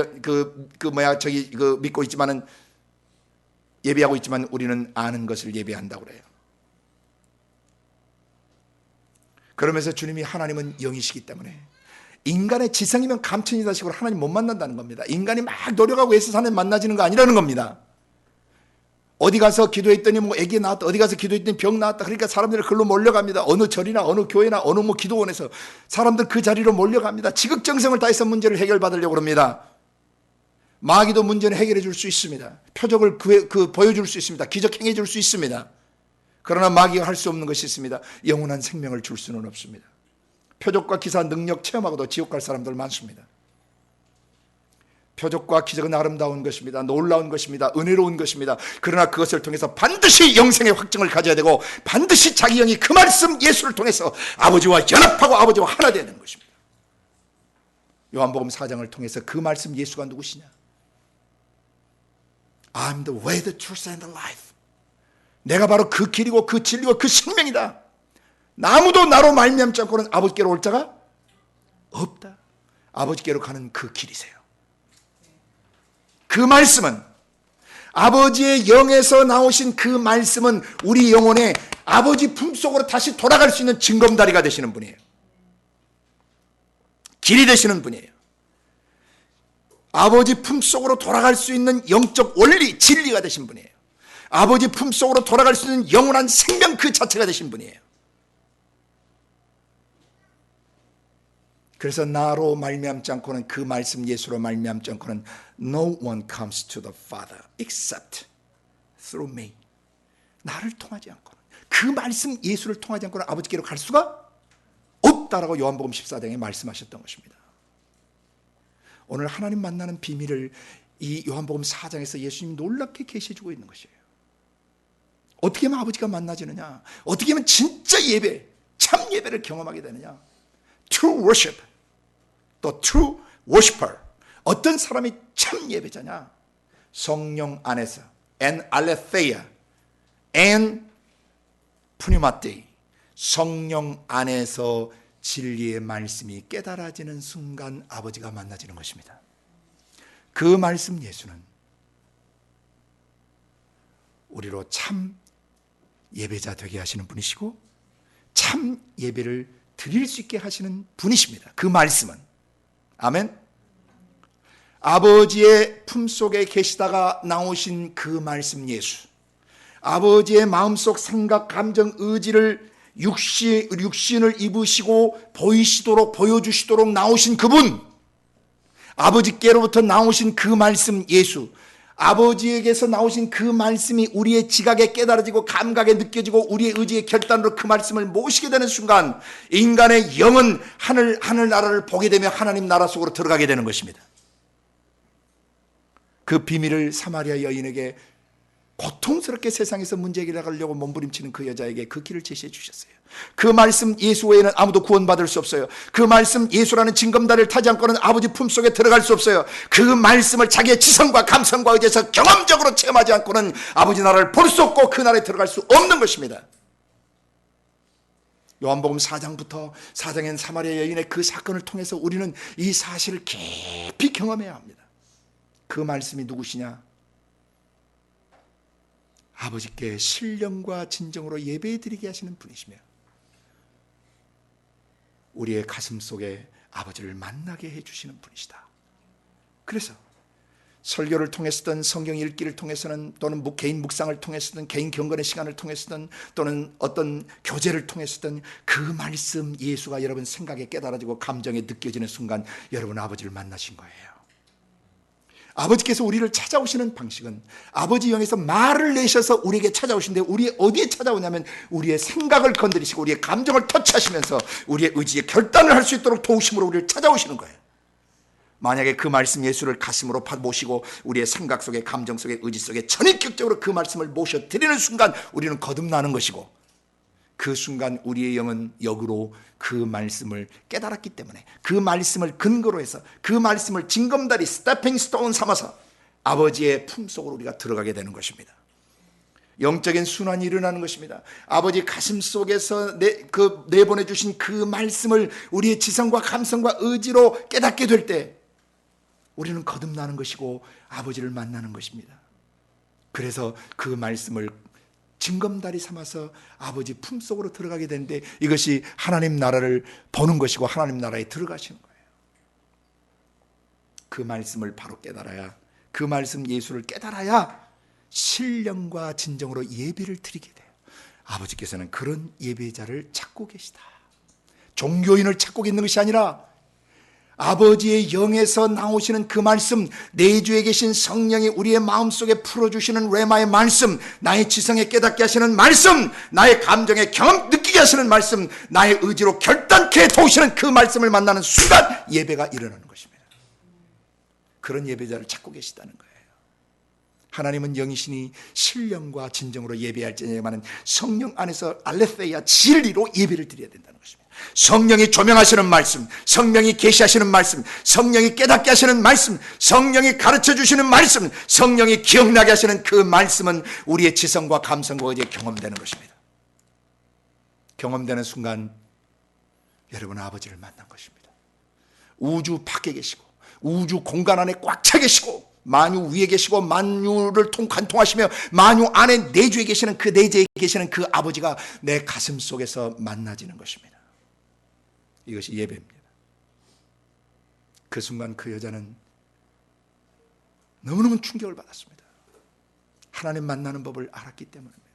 믿고 있지만은 예배하고 있지만 우리는 아는 것을 예배한다고 그래요. 그러면서 주님이 하나님은 영이시기 때문에 인간의 지성이면 감천이다 식으로 하나님 못 만난다는 겁니다. 인간이 막 노력하고 애써서 하나님 만나지는 거 아니라는 겁니다. 어디 가서 기도했더니 뭐 애기 낳았다, 어디 가서 기도했더니 병 낳았다. 그러니까 사람들이 글로 몰려갑니다. 어느 절이나 어느 교회나 어느 뭐 기도원에서 사람들 그 자리로 몰려갑니다. 지극정성을 다해서 문제를 해결받으려고 합니다. 마귀도 문제는 해결해 줄 수 있습니다. 표적을 보여줄 수 있습니다. 기적 행해 줄 수 있습니다. 그러나 마귀가 할 수 없는 것이 있습니다. 영원한 생명을 줄 수는 없습니다. 표적과 기사 능력 체험하고도 지옥 갈 사람들 많습니다. 표적과 기적은 아름다운 것입니다. 놀라운 것입니다. 은혜로운 것입니다. 그러나 그것을 통해서 반드시 영생의 확증을 가져야 되고 반드시 자기 영이 그 말씀 예수를 통해서 아버지와 연합하고 아버지와 하나 되는 것입니다. 요한복음 4장을 통해서 그 말씀 예수가 누구시냐? I'm the way, the truth and the life. 내가 바로 그 길이고 그 진리고 그 생명이다. 아무도 나로 말미암지 않고는 아버지께로 올 자가 없다. 아버지께로 가는 그 길이세요. 그 말씀은, 아버지의 영에서 나오신 그 말씀은 우리 영혼에 아버지 품속으로 다시 돌아갈 수 있는 징검다리가 되시는 분이에요. 길이 되시는 분이에요. 아버지 품속으로 돌아갈 수 있는 영적 원리, 진리가 되신 분이에요. 아버지 품속으로 돌아갈 수 있는 영원한 생명 그 자체가 되신 분이에요. 그래서 나로 말미암지 않고는, 그 말씀 예수로 말미암지 않고는 No one comes to the Father except through me. 나를 통하지 않고는, 그 말씀 예수를 통하지 않고는 아버지께로 갈 수가 없다라고 요한복음 14장에 말씀하셨던 것입니다. 오늘 하나님 만나는 비밀을 이 요한복음 4장에서 예수님이 놀랍게 계시해주고 있는 것이에요. 어떻게 하면 아버지가 만나지느냐? 어떻게 하면 진짜 예배, 참 예배를 경험하게 되느냐? True worship, 또 true worshiper. 어떤 사람이 참 예배자냐? 성령 안에서, en aletheia, en pneumati, 성령 안에서 진리의 말씀이 깨달아지는 순간 아버지가 만나지는 것입니다. 그 말씀 예수는 우리로 참 예배자 되게 하시는 분이시고 참 예배를 드릴 수 있게 하시는 분이십니다. 그 말씀은. 아멘. 아버지의 품속에 계시다가 나오신 그 말씀 예수, 아버지의 마음속 생각, 감정, 의지를 육신을 입으시고 보이시도록, 보여주시도록 나오신 그분, 아버지께로부터 나오신 그 말씀 예수, 아버지에게서 나오신 그 말씀이 우리의 지각에 깨달아지고 감각에 느껴지고 우리의 의지의 결단으로 그 말씀을 모시게 되는 순간 인간의 영은 하늘나라를 보게 되며 하나님 나라 속으로 들어가게 되는 것입니다. 그 비밀을 사마리아 여인에게, 고통스럽게 세상에서 문제 해결하려고 몸부림치는 그 여자에게 그 길을 제시해 주셨어요. 그 말씀 예수 외에는 아무도 구원받을 수 없어요. 그 말씀 예수라는 징검다리를 타지 않고는 아버지 품속에 들어갈 수 없어요. 그 말씀을 자기의 지성과 감성과 의지에서 경험적으로 체험하지 않고는 아버지 나라를 볼 수 없고 그 나라에 들어갈 수 없는 것입니다. 요한복음 4장부터 4장엔 사마리아 여인의 그 사건을 통해서 우리는 이 사실을 깊이 경험해야 합니다. 그 말씀이 누구시냐? 아버지께 신령과 진정으로 예배드리게 하시는 분이시며 우리의 가슴 속에 아버지를 만나게 해주시는 분이시다. 그래서 설교를 통해서든 성경 읽기를 통해서는 또는 개인 묵상을 통해서든 개인 경건의 시간을 통해서든 또는 어떤 교제를 통해서든 그 말씀 예수가 여러분 생각에 깨달아지고 감정에 느껴지는 순간 여러분 아버지를 만나신 거예요. 아버지께서 우리를 찾아오시는 방식은 아버지 영에서 말을 내셔서 우리에게 찾아오시는데, 우리 어디에 찾아오냐면 우리의 생각을 건드리시고 우리의 감정을 터치하시면서 우리의 의지의 결단을 할 수 있도록 도우심으로 우리를 찾아오시는 거예요. 만약에 그 말씀 예수를 가슴으로 모시고 우리의 생각 속에, 감정 속에, 의지 속에 전인격적으로 그 말씀을 모셔드리는 순간 우리는 거듭나는 것이고, 그 순간 우리의 영은 역으로 그 말씀을 깨달았기 때문에 그 말씀을 근거로 해서 그 말씀을 징검다리, 스태핑 스톤 삼아서 아버지의 품속으로 우리가 들어가게 되는 것입니다. 영적인 순환이 일어나는 것입니다. 아버지 가슴 속에서 내보내주신 그 말씀을 우리의 지성과 감성과 의지로 깨닫게 될 때 우리는 거듭나는 것이고 아버지를 만나는 것입니다. 그래서 그 말씀을 징검다리 삼아서 아버지 품속으로 들어가게 되는데, 이것이 하나님 나라를 보는 것이고 하나님 나라에 들어가시는 거예요. 그 말씀을 바로 깨달아야, 그 말씀 예수를 깨달아야 신령과 진정으로 예배를 드리게 돼요. 아버지께서는 그런 예배자를 찾고 계시다. 종교인을 찾고 있는 것이 아니라 아버지의 영에서 나오시는 그 말씀, 내주에 계신 성령이 우리의 마음속에 풀어주시는 레마의 말씀, 나의 지성에 깨닫게 하시는 말씀, 나의 감정에 경험 느끼게 하시는 말씀, 나의 의지로 결단케 도우시는 그 말씀을 만나는 순간 예배가 일어나는 것입니다. 그런 예배자를 찾고 계시다는 거예요. 하나님은 영이시니 신령과 진정으로 예배할지니만은 성령 안에서 알레theia 진리로 예배를 드려야 된다는 것입니다. 성령이 조명하시는 말씀, 성령이 계시하시는 말씀, 성령이 깨닫게 하시는 말씀, 성령이 가르쳐 주시는 말씀, 성령이 기억나게 하시는 그 말씀은 우리의 지성과 감성과 의지에 경험되는 것입니다. 경험되는 순간 여러분은 아버지를 만난 것입니다. 우주 밖에 계시고 우주 공간 안에 꽉 차 계시고 만유 위에 계시고 만유를 관통하시며 만유 안에 내주에 계시는 그 내재에 계시는 그 아버지가 내 가슴 속에서 만나지는 것입니다. 이것이 예배입니다. 그 순간 그 여자는 너무너무 충격을 받았습니다. 하나님 만나는 법을 알았기 때문입니다.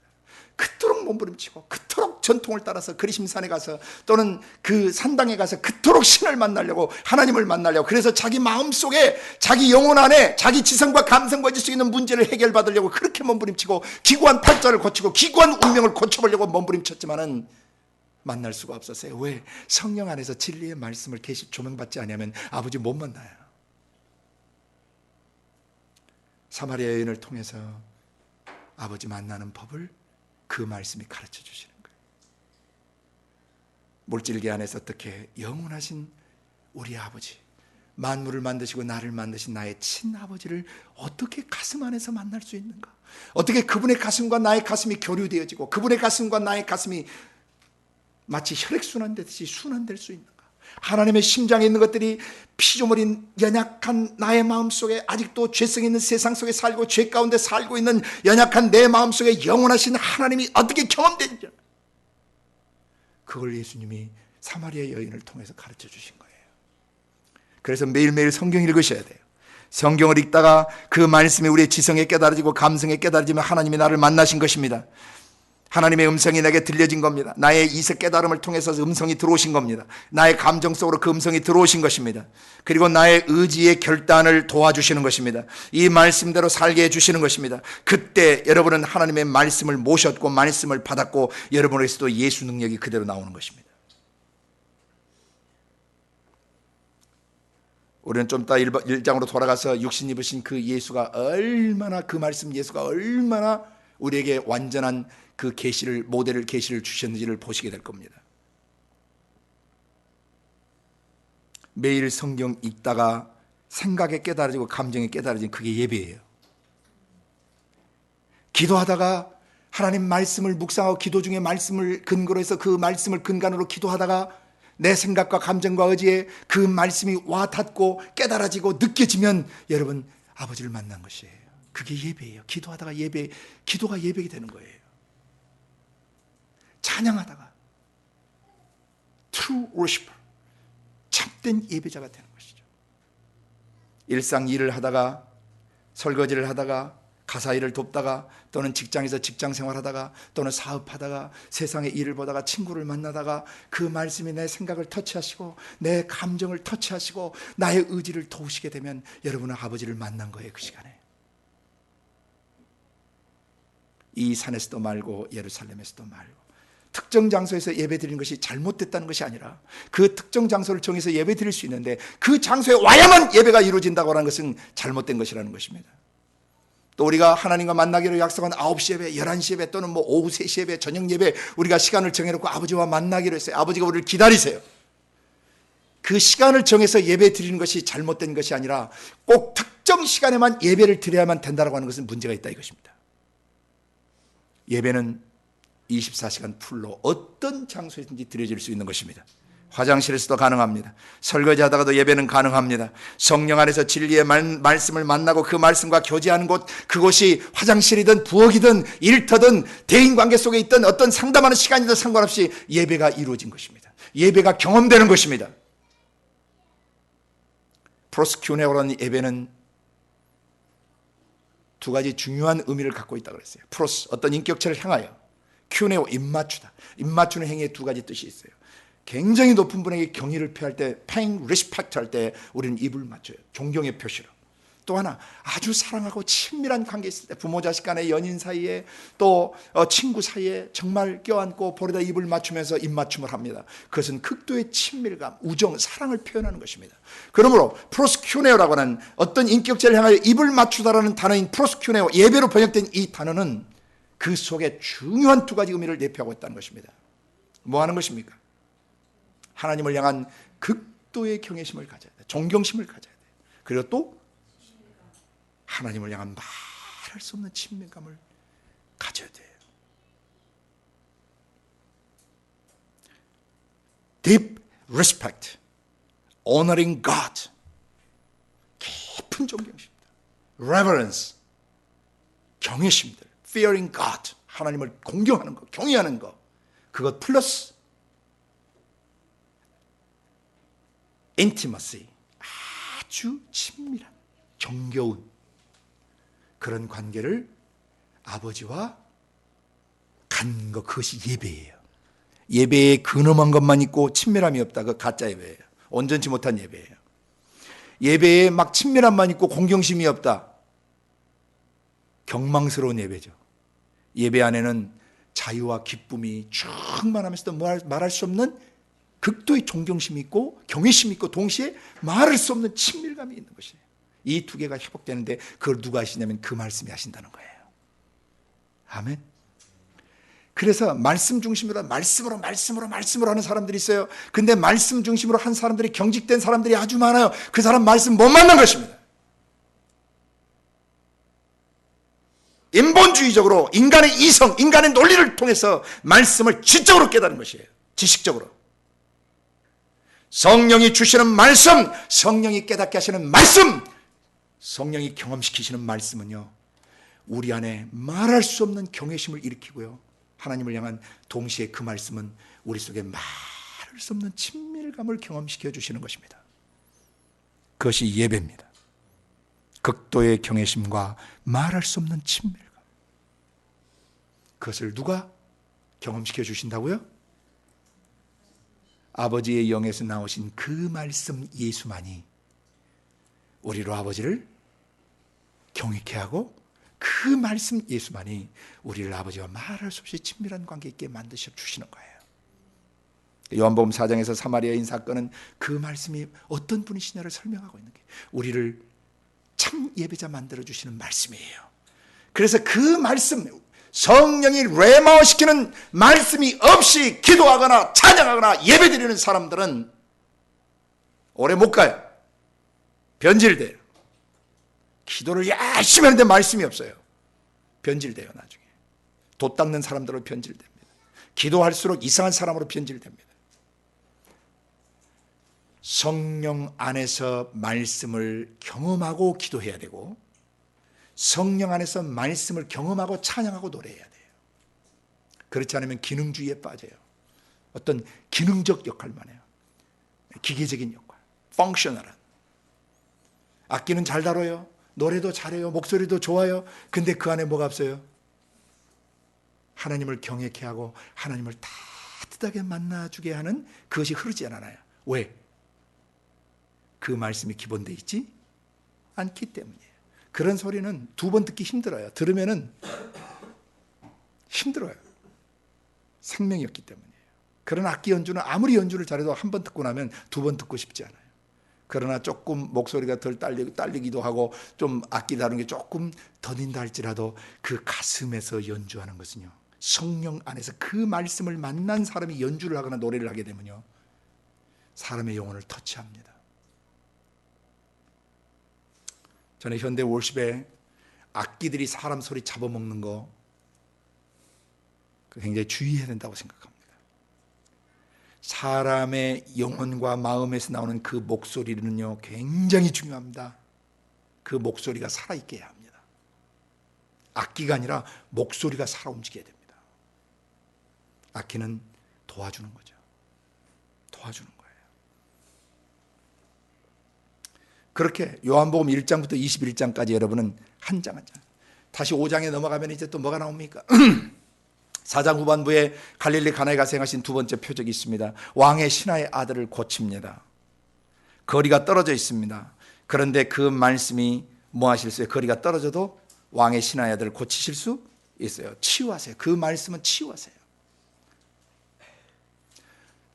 그토록 몸부림치고 그토록 전통을 따라서 그리심산에 가서 또는 그 산당에 가서 그토록 신을 만나려고 하나님을 만나려고 그래서 자기 마음속에 자기 영혼 안에 자기 지성과 감성과 지수 있는 문제를 해결받으려고 그렇게 몸부림치고 기구한 팔자를 고치고 기구한 운명을 고쳐보려고 몸부림쳤지만은 만날 수가 없었어요. 왜? 성령 안에서 진리의 말씀을 계시 조명받지 않으면 아버지 못 만나요. 사마리아 여인을 통해서 아버지 만나는 법을 그 말씀이 가르쳐 주시는 거예요. 물질계 안에서 어떻게 영원하신 우리 아버지, 만물을 만드시고 나를 만드신 나의 친아버지를 어떻게 가슴 안에서 만날 수 있는가? 어떻게 그분의 가슴과 나의 가슴이 교류되어지고 그분의 가슴과 나의 가슴이 마치 혈액순환되듯이 순환될 수 있는가? 하나님의 심장에 있는 것들이 피조물인 연약한 나의 마음속에 아직도 죄성 있는 세상 속에 살고 죄 가운데 살고 있는 연약한 내 마음속에 영원하신 하나님이 어떻게 경험되는지 그걸 예수님이 사마리아 여인을 통해서 가르쳐 주신 거예요. 그래서 매일매일 성경 읽으셔야 돼요. 성경을 읽다가 그 말씀이 우리의 지성에 깨달아지고 감성에 깨달아지면 하나님이 나를 만나신 것입니다. 하나님의 음성이 내게 들려진 겁니다. 나의 이색 깨달음을 통해서 음성이 들어오신 겁니다. 나의 감정 속으로 그 음성이 들어오신 것입니다. 그리고 나의 의지의 결단을 도와주시는 것입니다. 이 말씀대로 살게 해주시는 것입니다. 그때 여러분은 하나님의 말씀을 모셨고 말씀을 받았고 여러분에게서도 예수 능력이 그대로 나오는 것입니다. 우리는 좀 이따 1장으로 돌아가서 육신 입으신 그 예수가 얼마나 그 말씀 예수가 얼마나 우리에게 완전한 그 계시를 모델을 계시를 주셨는지를 보시게 될 겁니다. 매일 성경 읽다가 생각에 깨달아지고 감정에 깨달아지는 그게 예배예요. 기도하다가 하나님 말씀을 묵상하고 기도 중에 말씀을 근거로 해서 그 말씀을 근간으로 기도하다가 내 생각과 감정과 의지에 그 말씀이 와 닿고 깨달아지고 느껴지면 여러분 아버지를 만난 것이에요. 그게 예배예요. 기도하다가 기도가 예배가 되는 거예요. 찬양하다가 true worshiper, 참된 예배자가 되는 것이죠. 일상 일을 하다가 설거지를 하다가 가사 일을 돕다가 또는 직장에서 직장 생활하다가 또는 사업하다가 세상의 일을 보다가 친구를 만나다가 그 말씀이 내 생각을 터치하시고 내 감정을 터치하시고 나의 의지를 도우시게 되면 여러분은 아버지를 만난 거예요. 그 시간에. 이 산에서도 말고 예루살렘에서도 말고 특정 장소에서 예배 드리는 것이 잘못됐다는 것이 아니라 그 특정 장소를 정해서 예배 드릴 수 있는데 그 장소에 와야만 예배가 이루어진다고 하는 것은 잘못된 것이라는 것입니다. 또 우리가 하나님과 만나기로 약속한 9시 예배, 11시 예배 또는 뭐 오후 3시 예배, 저녁 예배 우리가 시간을 정해놓고 아버지와 만나기로 했어요. 아버지가 우리를 기다리세요. 그 시간을 정해서 예배 드리는 것이 잘못된 것이 아니라 꼭 특정 시간에만 예배를 드려야만 된다고 하는 것은 문제가 있다 이것입니다. 예배는 24시간 풀로 어떤 장소에든지 드려질 수 있는 것입니다. 화장실에서도 가능합니다. 설거지하다가도 예배는 가능합니다. 성령 안에서 진리의 말씀을 만나고 그 말씀과 교제하는 곳, 그곳이 화장실이든 부엌이든 일터든 대인관계 속에 있던 어떤 상담하는 시간이든 상관없이 예배가 이루어진 것입니다. 예배가 경험되는 것입니다. 프로스큐네오라는 예배는 두 가지 중요한 의미를 갖고 있다고 그랬어요. 프로스, 어떤 인격체를 향하여. 큐네오, 입맞추다. 입맞추는 행위에 두 가지 뜻이 있어요. 굉장히 높은 분에게 경의를 표할 때, paying respect 할 때 우리는 입을 맞춰요. 존경의 표시로. 또 하나, 아주 사랑하고 친밀한 관계 있을 때, 부모 자식 간의 연인 사이에, 또 친구 사이에 정말 껴안고 볼에다 입을 맞추면서 입맞춤을 합니다. 그것은 극도의 친밀감, 우정, 사랑을 표현하는 것입니다. 그러므로 프로스큐네오라고 하는 어떤 인격체를 향하여 입을 맞추다라는 단어인 프로스큐네오, 예배로 번역된 이 단어는 그 속에 중요한 두 가지 의미를 내포하고 있다는 것입니다. 뭐 하는 것입니까? 하나님을 향한 극도의 경외심을 가져야 돼. 존경심을 가져야 돼. 그리고 또 하나님을 향한 말할 수 없는 친밀감을 가져야 돼요. Deep respect, honoring God. 깊은 존경심입니다. Reverence, 경외심들. Fearing God, 하나님을 공경하는 것, 경외하는 것. 그것 플러스 intimacy, 아주 친밀한, 정겨운 그런 관계를 아버지와 갖는 것, 그것이 예배예요. 예배에 근엄한 것만 있고 친밀함이 없다. 그 가짜 예배예요. 온전치 못한 예배예요. 예배에 막 친밀함만 있고 공경심이 없다. 경망스러운 예배죠. 예배 안에는 자유와 기쁨이 충만하면서도 말할 수 없는 극도의 존경심이 있고 경외심이 있고 동시에 말할 수 없는 친밀감이 있는 것이에요. 이 두 개가 회복되는데 그걸 누가 하시냐면 그 말씀이 하신다는 거예요. 아멘. 그래서 말씀 중심으로 말씀으로 하는 사람들이 있어요. 근데 말씀 중심으로 한 사람들이 경직된 사람들이 아주 많아요. 그 사람 말씀 못 만난 것입니다. 인본주의적으로 인간의 이성, 인간의 논리를 통해서 말씀을 지적으로 깨달은 것이에요. 지식적으로. 성령이 주시는 말씀, 성령이 깨닫게 하시는 말씀, 성령이 경험시키시는 말씀은요, 우리 안에 말할 수 없는 경외심을 일으키고요, 하나님을 향한 동시에 그 말씀은 우리 속에 말할 수 없는 친밀감을 경험시켜 주시는 것입니다. 그것이 예배입니다. 극도의 경외심과 말할 수 없는 친밀감. 그것을 누가 경험시켜 주신다고요? 아버지의 영에서 나오신 그 말씀 예수만이 우리로 아버지를 경외케 하고, 그 말씀 예수만이 우리를 아버지와 말할 수 없이 친밀한 관계 있게 만드셔 주시는 거예요. 요한복음 4장에서 사마리아인 사건은 그 말씀이 어떤 분이시냐를 설명하고 있는 게, 우리를 참 예배자 만들어 주시는 말씀이에요. 그래서 그 말씀, 성령이 레마시키는 말씀이 없이 기도하거나 찬양하거나 예배드리는 사람들은 오래 못 가요. 변질돼요. 기도를 열심히 하는데 말씀이 없어요. 변질돼요. 나중에 돛 닦는 사람들로 변질됩니다. 기도할수록 이상한 사람으로 변질됩니다. 성령 안에서 말씀을 경험하고 기도해야 되고, 성령 안에서 말씀을 경험하고 찬양하고 노래해야 돼요. 그렇지 않으면 기능주의에 빠져요. 어떤 기능적 역할만 해요. 기계적인 역할, 펑셔널한. 악기는 잘 다뤄요. 노래도 잘해요. 목소리도 좋아요. 근데 그 안에 뭐가 없어요? 하나님을 경외케 하고 하나님을 따뜻하게 만나주게 하는 그것이 흐르지 않아요. 왜? 그 말씀이 기본되어 있지 않기 때문이에요. 그런 소리는 두 번 듣기 힘들어요. 들으면은 힘들어요. 생명이 없기 때문이에요. 그런 악기 연주는 아무리 연주를 잘해도 한 번 듣고 나면 두 번 듣고 싶지 않아요. 그러나 조금 목소리가 덜 딸리기도 하고 좀 악기 다루는 게 조금 더딘다 할지라도 그 가슴에서 연주하는 것은요, 성령 안에서 그 말씀을 만난 사람이 연주를 하거나 노래를 하게 되면요, 사람의 영혼을 터치합니다. 저는 현대 월십에 악기들이 사람 소리 잡아먹는 거 굉장히 주의해야 된다고 생각합니다. 사람의 영혼과 마음에서 나오는 그 목소리는요, 굉장히 중요합니다. 그 목소리가 살아있게 해야 합니다. 악기가 아니라 목소리가 살아 움직여야 됩니다. 악기는 도와주는 거죠. 도와주는 거예요. 그렇게 요한복음 1장부터 21장까지 여러분은 한 장 한 장, 다시 5장에 넘어가면 이제 또 뭐가 나옵니까? 4장 후반부에 갈릴리 가나에 가서 행하신 두 번째 표적이 있습니다. 왕의 신하의 아들을 고칩니다. 거리가 떨어져 있습니다. 그런데 그 말씀이 뭐 하실 수 있어요? 거리가 떨어져도 왕의 신하의 아들을 고치실 수 있어요. 치유하세요. 그 말씀은 치유하세요.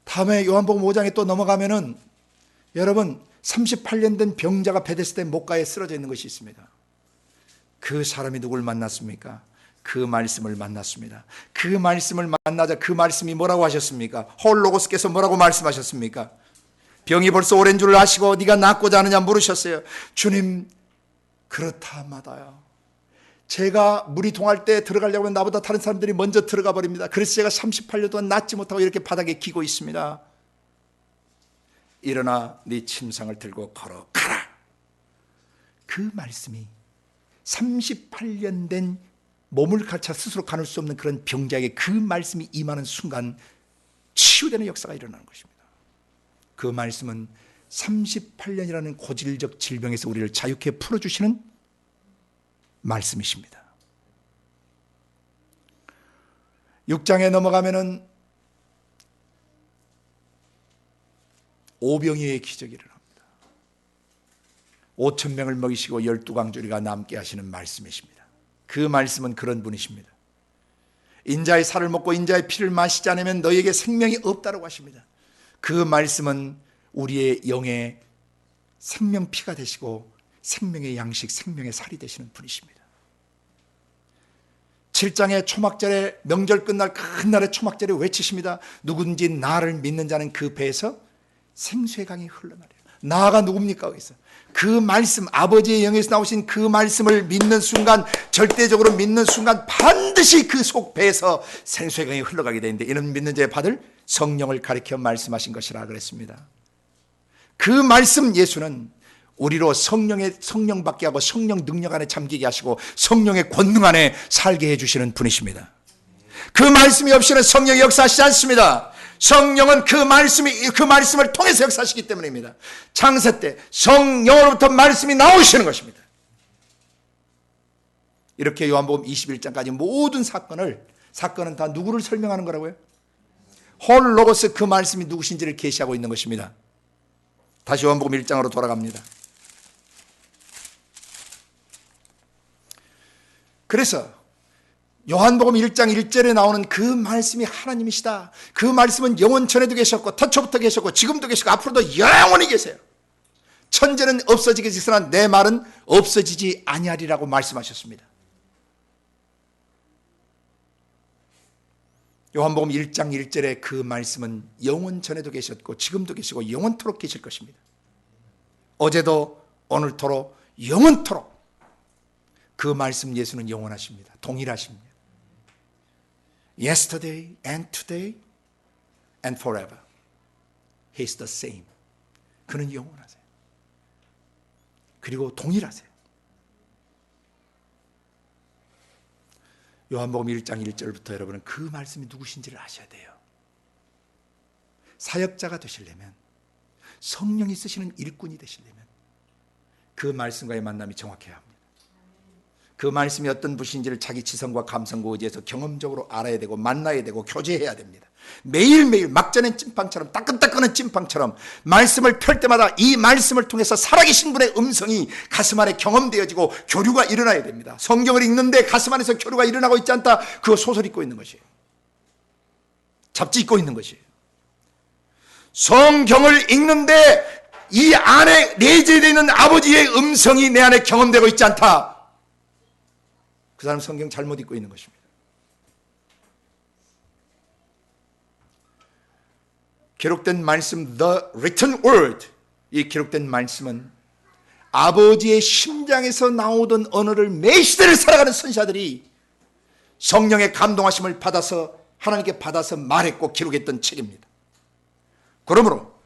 다음에 요한복음 5장에 또 넘어가면은 여러분 38년 된 병자가 베데스다 목가에 쓰러져 있는 것이 있습니다. 그 사람이 누굴 만났습니까? 그 말씀을 만났습니다. 그 말씀을 만나자 그 말씀이 뭐라고 하셨습니까? 홀로고스께서 뭐라고 말씀하셨습니까? 병이 벌써 오랜 줄 아시고 네가 낫고자 하느냐 물으셨어요. 주님, 그렇다마다요. 제가 물이 동할 때 들어가려고 하면 나보다 다른 사람들이 먼저 들어가 버립니다. 그래서 제가 38년 동안 낫지 못하고 이렇게 바닥에 기고 있습니다. 일어나 네 침상을 들고 걸어가라. 그 말씀이 38년 된 몸을 갖춰 스스로 가눌 수 없는 그런 병자에게 그 말씀이 임하는 순간 치유되는 역사가 일어나는 것입니다. 그 말씀은 38년이라는 고질적 질병에서 우리를 자유케 풀어주시는 말씀이십니다. 6장에 넘어가면은 오병이어의 기적이 일어납니다. 5,000명을 먹이시고 12광주리가 남게 하시는 말씀이십니다. 그 말씀은 그런 분이십니다. 인자의 살을 먹고 인자의 피를 마시지 않으면 너희에게 생명이 없다라고 하십니다. 그 말씀은 우리의 영의 생명피가 되시고 생명의 양식, 생명의 살이 되시는 분이십니다. 7장의 초막절에 명절 끝날 큰 날의 초막절에 외치십니다. 누군지 나를 믿는 자는 그 배에서 생수의 강이 흘러나려요. 나가 누굽니까? 거기서 그 말씀, 아버지의 영에서 나오신 그 말씀을 믿는 순간, 절대적으로 믿는 순간 반드시 그 속배에서 생수의 강이 흘러가게 되는데, 이는 믿는 자의 받을 성령을 가리켜 말씀하신 것이라 그랬습니다. 그 말씀 예수는 우리로 성령 받게 하고 성령 능력 안에 잠기게 하시고 성령의 권능 안에 살게 해주시는 분이십니다. 그 말씀이 없이는 성령이 역사하시지 않습니다. 성령은 그 말씀을 통해서 역사하시기 때문입니다. 창세 때 성령으로부터 말씀이 나오시는 것입니다. 이렇게 요한복음 21장까지 모든 사건은 다 누구를 설명하는 거라고요? 홀 로고스, 그 말씀이 누구신지를 계시하고 있는 것입니다. 다시 요한복음 1장으로 돌아갑니다. 그래서 요한복음 1장 1절에 나오는 그 말씀이 하나님이시다. 그 말씀은 영원 전에도 계셨고 태초부터 계셨고 지금도 계시고 앞으로도 영원히 계세요. 천재는 없어지겠으나 내 말은 없어지지 아니하리라고 말씀하셨습니다. 요한복음 1장 1절에 그 말씀은 영원 전에도 계셨고 지금도 계시고 영원토록 계실 것입니다. 어제도 오늘토록 영원토록 그 말씀 예수는 영원하십니다. 동일하십니다. Yesterday and today and forever. He is the same. 그는 영원하세요. 그리고 동일하세요. 요한복음 1장 1절부터 여러분은 그 말씀이 누구신지를 아셔야 돼요. 사역자가 되시려면, 성령이 쓰시는 일꾼이 되시려면 그 말씀과의 만남이 정확해야 합니다. 그 말씀이 어떤 분인지를 자기 지성과 감성과 의지에서 경험적으로 알아야 되고 만나야 되고 교제해야 됩니다. 매일매일 막자는 찐빵처럼, 따끈따끈한 찐빵처럼 말씀을 펼 때마다 이 말씀을 통해서 살아계신 분의 음성이 가슴 안에 경험되어지고 교류가 일어나야 됩니다. 성경을 읽는데 가슴 안에서 교류가 일어나고 있지 않다, 그거 소설 읽고 있는 것이에요. 잡지 읽고 있는 것이에요. 성경을 읽는데 이 안에 내재되어 있는 아버지의 음성이 내 안에 경험되고 있지 않다, 그 사람 성경 잘못 읽고 있는 것입니다. 기록된 말씀, the written word, 이 기록된 말씀은 아버지의 심장에서 나오던 언어를 매 시대를 살아가는 선지자들이 성령의 감동하심을 받아서 하나님께 받아서 말했고 기록했던 책입니다. 그러므로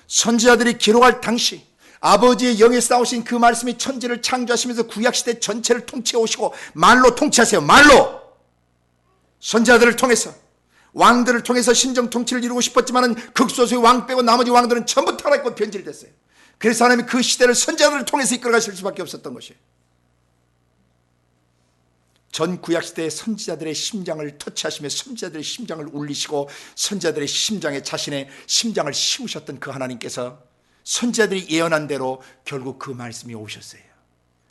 선지자들이 기록할 당시 아버지의 영에서 나오신 그 말씀이 천지를 창조하시면서 구약시대 전체를 통치해 오시고 말로 통치하세요. 말로 선지자들을 통해서, 왕들을 통해서 신정 통치를 이루고 싶었지만 극소수의 왕 빼고 나머지 왕들은 전부 타락했고 변질됐어요. 그래서 하나님이 그 시대를 선지자들을 통해서 이끌어 가실 수밖에 없었던 것이에요. 전 구약시대의 선지자들의 심장을 터치하시며 선지자들의 심장을 울리시고 선지자들의 심장에 자신의 심장을 심으셨던 그 하나님께서 선지자들이 예언한 대로 결국 그 말씀이 오셨어요.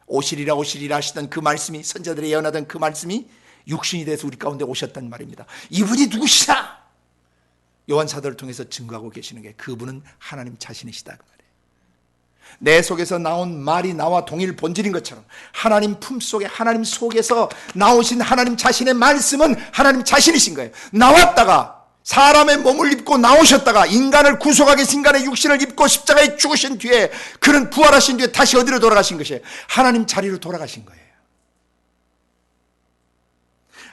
오시리라 오시리라 하시던 그 말씀이, 선지자들이 예언하던 그 말씀이 육신이 돼서 우리 가운데 오셨단 말입니다. 이분이 누구시다? 요한 사도를 통해서 증거하고 계시는 게 그분은 하나님 자신이시다 그 말이에요. 내 속에서 나온 말이 나와 동일 본질인 것처럼 하나님 품속에, 하나님 속에서 나오신 하나님 자신의 말씀은 하나님 자신이신 거예요. 나왔다가 사람의 몸을 입고 나오셨다가 인간을 구속하기 위해서 인간의 육신을 입고 십자가에 죽으신 뒤에 그는 부활하신 뒤에 다시 어디로 돌아가신 것이에요? 하나님 자리로 돌아가신 거예요.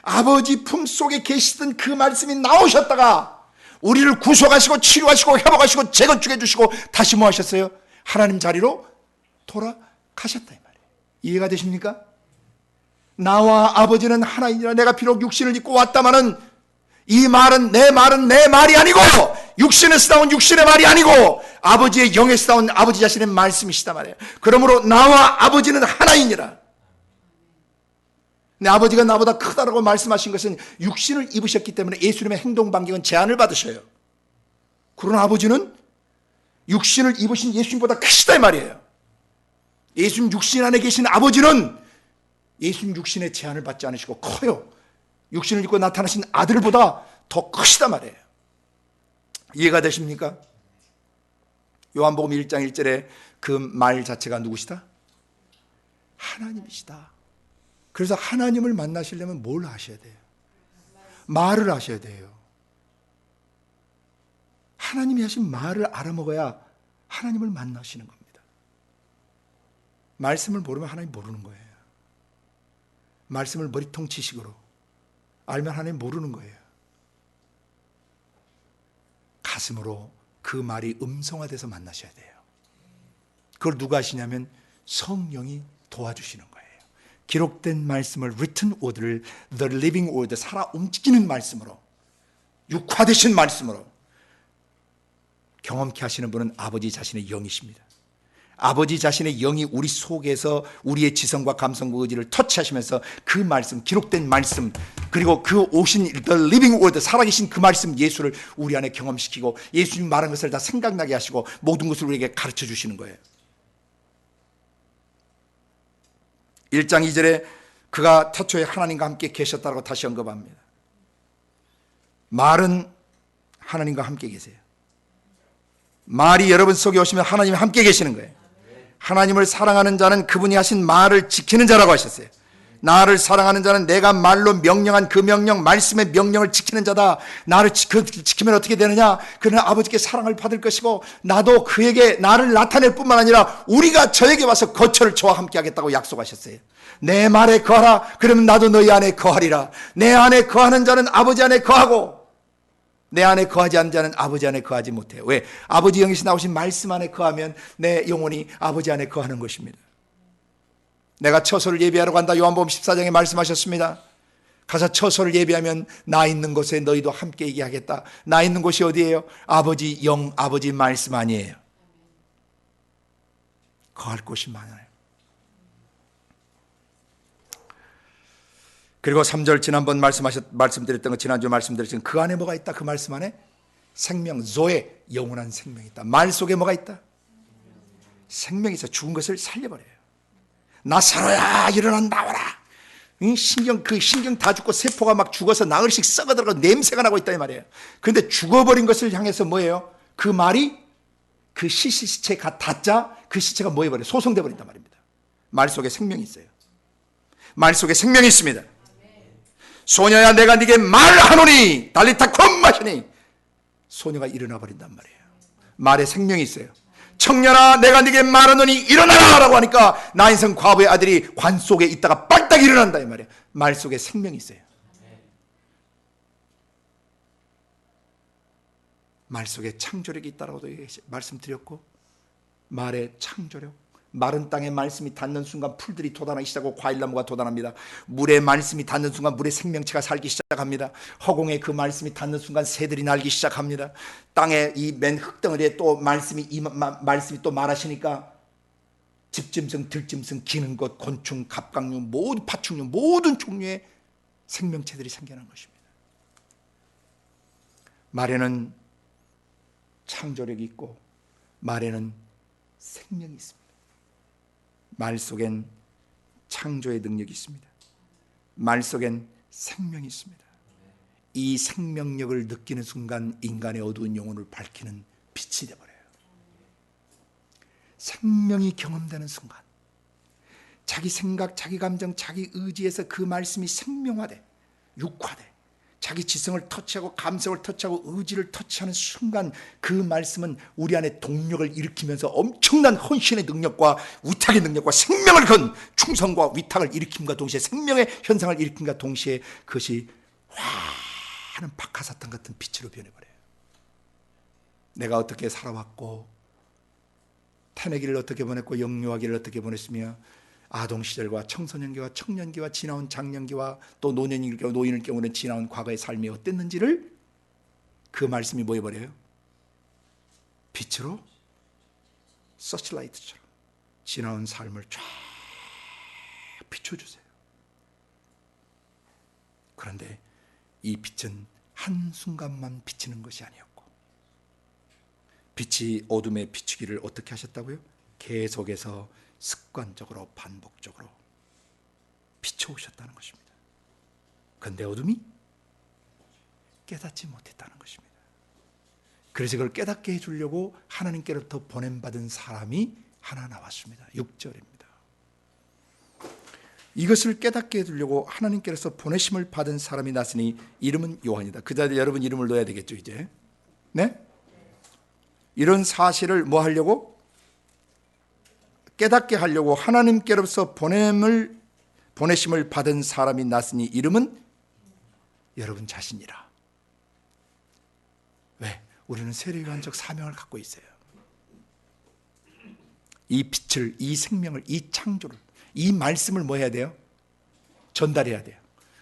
아버지 품속에 계시던 그 말씀이 나오셨다가 우리를 구속하시고 치료하시고 회복하시고 재건축해 주시고 다시 뭐 하셨어요? 하나님 자리로 돌아가셨다 이 말이에요. 이해가 되십니까? 나와 아버지는 하나이니라. 내가 비록 육신을 입고 왔다마는 이 말은 내 말이 아니고 육신에서 나온 육신의 말이 아니고 아버지의 영에서 나온 아버지 자신의 말씀이시다 말이에요. 그러므로 나와 아버지는 하나이니라. 내 아버지가 나보다 크다라고 말씀하신 것은 육신을 입으셨기 때문에 예수님의 행동 반경은 제한을 받으셔요. 그러나 아버지는 육신을 입으신 예수님보다 크시다 이 말이에요. 예수님 육신 안에 계신 아버지는 예수님 육신의 제한을 받지 않으시고 커요. 육신을 입고 나타나신 아들보다 더 크시다 말이에요. 이해가 되십니까? 요한복음 1장 1절에 그 말 자체가 누구시다? 하나님이시다. 그래서 하나님을 만나시려면 뭘 하셔야 돼요? 말을 하셔야 돼요. 하나님이 하신 말을 알아먹어야 하나님을 만나시는 겁니다. 말씀을 모르면 하나님 모르는 거예요. 말씀을 머리통 지식으로 알면 하나님 모르는 거예요. 가슴으로 그 말이 음성화돼서 만나셔야 돼요. 그걸 누가 하시냐면 성령이 도와주시는 거예요. 기록된 말씀을, written word를 the living word, 살아 움직이는 말씀으로, 육화되신 말씀으로 경험케 하시는 분은 아버지 자신의 영이십니다. 아버지 자신의 영이 우리 속에서 우리의 지성과 감성과 의지를 터치하시면서 그 말씀, 기록된 말씀, 그리고 그 오신 the living word, 살아계신 그 말씀 예수를 우리 안에 경험시키고 예수님 말한 것을 다 생각나게 하시고 모든 것을 우리에게 가르쳐 주시는 거예요. 1장 2절에 그가 태초에 하나님과 함께 계셨다고 다시 언급합니다. 말은 하나님과 함께 계세요. 말이 여러분 속에 오시면 하나님이 함께 계시는 거예요. 하나님을 사랑하는 자는 그분이 하신 말을 지키는 자라고 하셨어요. 나를 사랑하는 자는 내가 말로 명령한 그 명령, 말씀의 명령을 지키는 자다. 나를 지키면 어떻게 되느냐? 그는 아버지께 사랑을 받을 것이고 나도 그에게 나를 나타낼 뿐만 아니라 우리가 저에게 와서 거처를 저와 함께 하겠다고 약속하셨어요. 내 말에 거하라. 그러면 나도 너희 안에 거하리라. 내 안에 거하는 자는 아버지 안에 거하고 내 안에 거하지 않는 자는 아버지 안에 거하지 못해요. 왜? 아버지 영이시 나오신 말씀 안에 거하면 내 영혼이 아버지 안에 거하는 것입니다. 내가 처소를 예비하러 간다. 요한복음 14장에 말씀하셨습니다. 가서 처소를 예비하면 나 있는 곳에 너희도 함께 얘기하겠다. 나 있는 곳이 어디예요? 아버지 영, 아버지 말씀 아니에요. 거할 곳이 많아요. 그리고 3절 지난번 말씀드렸던 거 지난주 말씀드렸지만 그 안에 뭐가 있다? 그 말씀 안에 생명, 조에 영원한 생명이 있다. 말 속에 뭐가 있다? 생명이 있어. 죽은 것을 살려버려요. 나사로야 일어나 나와라. 신경 다 죽고 세포가 막 죽어서 나흘씩 썩어 들어가고 냄새가 나고 있다 이 말이에요. 그런데 죽어버린 것을 향해서 뭐예요? 그 말이 그 시체가 닿자 그 시체가 뭐 해버려요? 소성돼 버린단 말입니다. 말 속에 생명이 있어요. 말 속에 생명이 있습니다. 소녀야 내가 네게 말하노니 달리타 콤마시니 소녀가 일어나 버린단 말이에요. 말에 생명이 있어요. 청년아 내가 네게 말하노니 일어나라 라고 하니까 나인성 과부의 아들이 관 속에 있다가 빨딱 일어난다 이 말이에요. 말 속에 생명이 있어요. 말 속에 창조력이 있다라고도 말씀드렸고 말의 창조력, 마른 땅에 말씀이 닿는 순간 풀들이 돋아나기 시작하고 과일나무가 돋아납니다. 물에 말씀이 닿는 순간 물의 생명체가 살기 시작합니다. 허공에 그 말씀이 닿는 순간 새들이 날기 시작합니다. 땅에 이 맨 흙덩어리에 또 말씀이 또 말하시니까 집짐승, 들짐승, 기는 것, 곤충, 갑각류, 모든 파충류, 모든 종류의 생명체들이 생겨난 것입니다. 말에는 창조력이 있고 말에는 생명이 있습니다. 말 속엔 창조의 능력이 있습니다. 말 속엔 생명이 있습니다. 이 생명력을 느끼는 순간 인간의 어두운 영혼을 밝히는 빛이 되어버려요. 생명이 경험되는 순간 자기 생각, 자기 감정, 자기 의지에서 그 말씀이 생명화돼, 육화돼, 자기 지성을 터치하고 감성을 터치하고 의지를 터치하는 순간 그 말씀은 우리 안에 동력을 일으키면서 엄청난 헌신의 능력과 위탁의 능력과 생명을 건 충성과 위탁을 일으킴과 동시에 생명의 현상을 일으킴과 동시에 그것이 환한 박하사탕 같은 빛으로 변해버려요. 내가 어떻게 살아왔고 태내기를 어떻게 보냈고 영유아기를 어떻게 보냈으며 아동시절과 청소년기와 청년기와 지나온 장년기와 또 노년일 경우 노인일 경우는 지나온 과거의 삶이 어땠는지를 그 말씀이 뭐 해버려요? 빛으로 서치라이트처럼 지나온 삶을 쫙 비춰주세요. 그런데 이 빛은 한순간만 비치는 것이 아니었고 빛이 어둠에 비추기를 어떻게 하셨다고요? 계속해서 습관적으로 반복적으로 비춰오셨다는 것입니다. 그런데 어둠이 깨닫지 못했다는 것입니다. 그래서 그걸 깨닫게 해주려고 하나님께로부터 보냄받은 사람이 하나 나왔습니다. 6절입니다. 이것을 깨닫게 해주려고 하나님께로서 보내심을 받은 사람이 났으니 이름은 요한이다. 그 자리에 여러분 이름을 넣어야 되겠죠 이제. 네? 이런 사실을 뭐 하려고? 깨닫게 하려고 하나님께로서 보내심을 받은 사람이 났으니 이름은 여러분 자신이라. 왜? 우리는 세례요한적 사명을 갖고 있어요. 이 빛을, 이 생명을, 이 창조를, 이 말씀을 뭐 해야 돼요? 전달해야 돼요.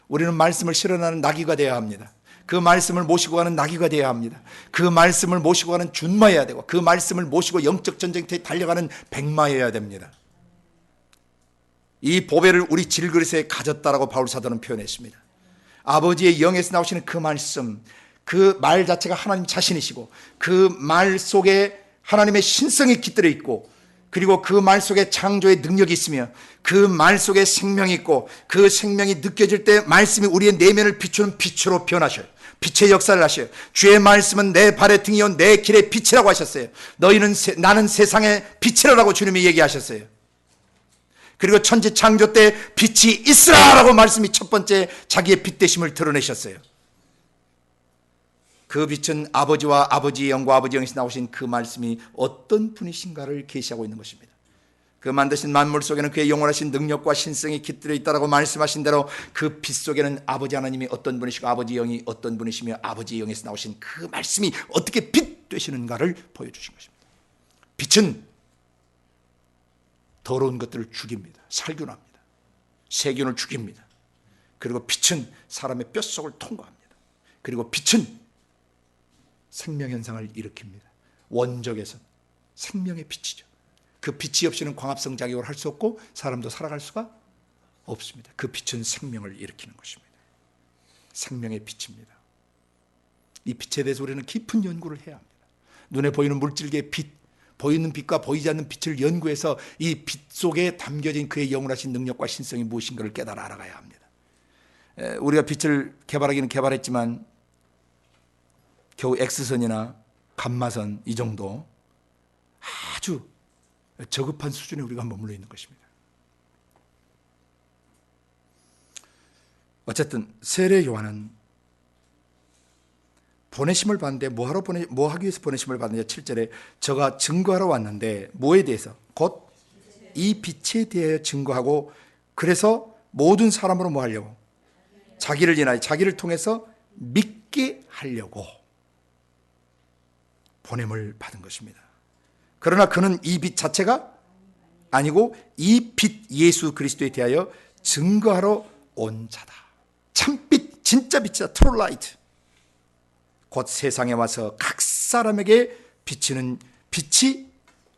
우리는 말씀을 실어나는 나귀가 되어야 합니다. 그 말씀을 모시고 가는 나귀가 되어야 합니다. 그 말씀을 모시고 가는 준마여야 되고 그 말씀을 모시고 영적 전쟁터에 달려가는 백마여야 됩니다. 이 보배를 우리 질그릇에 가졌다라고 바울 사도는 표현했습니다. 아버지의 영에서 나오시는 그 말씀, 그 말 자체가 하나님 자신이시고 그 말 속에 하나님의 신성이 깃들어 있고 그리고 그 말 속에 창조의 능력이 있으며 그 말 속에 생명이 있고 그 생명이 느껴질 때 말씀이 우리의 내면을 비추는 빛으로 변하셔요. 빛의 역사를 하셔요. 주의 말씀은 내 발의 등이요 내 길의 빛이라고 하셨어요. 나는 세상의 빛이라고 주님이 얘기하셨어요. 그리고 천지 창조 때 빛이 있으라라고 말씀이 첫 번째 자기의 빛 되심을 드러내셨어요. 그 빛은 아버지와 아버지의 영과 아버지의 영에서 나오신 그 말씀이 어떤 분이신가를 계시하고 있는 것입니다. 그 만드신 만물 속에는 그의 영원하신 능력과 신성이 깃들어 있다라고 말씀하신 대로 그 빛 속에는 아버지 하나님이 어떤 분이시고 아버지 영이 어떤 분이시며 아버지 영에서 나오신 그 말씀이 어떻게 빛 되시는가를 보여주신 것입니다. 빛은 더러운 것들을 죽입니다. 살균합니다. 세균을 죽입니다. 그리고 빛은 사람의 뼛속을 통과합니다. 그리고 빛은 생명현상을 일으킵니다. 원적에서 생명의 빛이죠. 그 빛이 없이는 광합성 작용을 할 수 없고 사람도 살아갈 수가 없습니다. 그 빛은 생명을 일으키는 것입니다. 생명의 빛입니다. 이 빛에 대해서 우리는 깊은 연구를 해야 합니다. 눈에 보이는 물질계의 빛, 보이는 빛과 보이지 않는 빛을 연구해서 이 빛 속에 담겨진 그의 영원하신 능력과 신성이 무엇인가를 깨달아 알아가야 합니다. 우리가 빛을 개발하기는 개발했지만 겨우 X선이나 감마선 이 정도 아주 저급한 수준에 우리가 머물러 있는 것입니다. 어쨌든 세례 요한은 보내심을 받는데 뭐 하기 위해서 보내심을 받느냐 7절에 저가 증거하러 왔는데 뭐에 대해서? 곧 이 빛에 대해 증거하고 그래서 모든 사람으로 뭐 하려고? 자기를 인하여 자기를 통해서 믿게 하려고 보냄을 받은 것입니다. 그러나 그는 이 빛 자체가 아니고 이 빛 예수 그리스도에 대하여 증거하러 온 자다. 참빛, 진짜 빛이다. 트루 라이트. 곧 세상에 와서 각 사람에게 비치는 빛이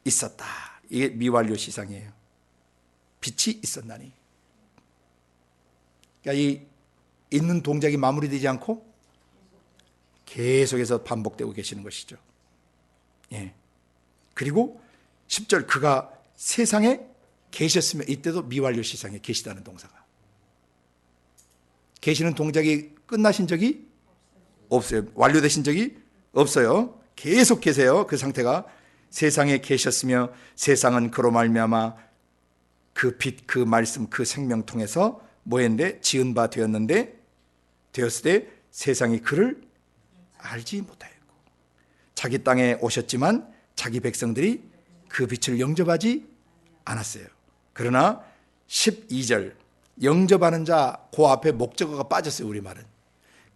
있었다. 이게 미완료 시상이에요. 빛이 있었나니. 그러니까 이 있는 동작이 마무리되지 않고 계속해서 반복되고 계시는 것이죠. 예. 그리고 10절 그가 세상에 계셨으며, 이때도 미완료 시상에 계시다는 동사가. 계시는 동작이 끝나신 적이 없어요. 완료되신 적이 없어요. 계속 계세요. 그 상태가. 세상에 계셨으며 세상은 그로 말미암아 그 빛, 그 말씀, 그 생명 통해서 뭐였는데 지은 바 되었는데, 되었을 때 세상이 그를 알지 못하였고, 자기 땅에 오셨지만 자기 백성들이 그 빛을 영접하지 않았어요. 그러나 12절 영접하는 자, 그 앞에 목적어가 빠졌어요. 우리말은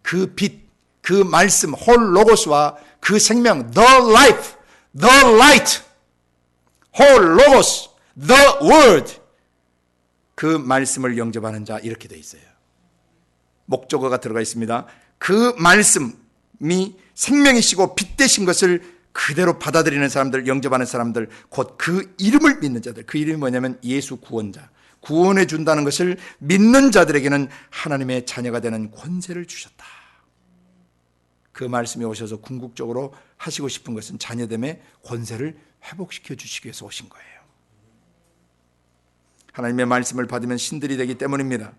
그 빛, 그 말씀, 홀 로고스와 그 생명, the life, the light, 홀 로고스, the word, 그 말씀을 영접하는 자, 이렇게 되어 있어요. 목적어가 들어가 있습니다. 그 말씀이 생명이시고 빛 되신 것을 그대로 받아들이는 사람들, 영접하는 사람들, 곧 그 이름을 믿는 자들. 그 이름이 뭐냐면 예수 구원자, 구원해 준다는 것을 믿는 자들에게는 하나님의 자녀가 되는 권세를 주셨다. 그 말씀이 오셔서 궁극적으로 하시고 싶은 것은 자녀됨의 권세를 회복시켜 주시기 위해서 오신 거예요. 하나님의 말씀을 받으면 신들이 되기 때문입니다.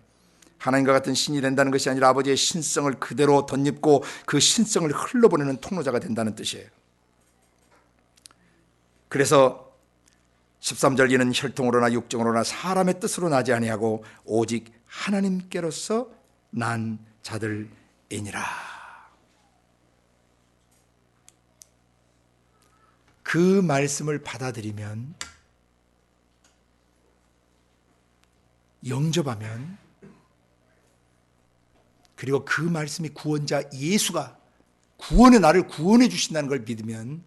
하나님과 같은 신이 된다는 것이 아니라 아버지의 신성을 그대로 덧입고 그 신성을 흘러보내는 통로자가 된다는 뜻이에요. 그래서 13절 이는 혈통으로나 육정으로나 사람의 뜻으로 나지 아니하고 오직 하나님께로서 난 자들이니라. 그 말씀을 받아들이면, 영접하면, 그리고 그 말씀이 구원자 예수가 구원의 나를 구원해 주신다는 걸 믿으면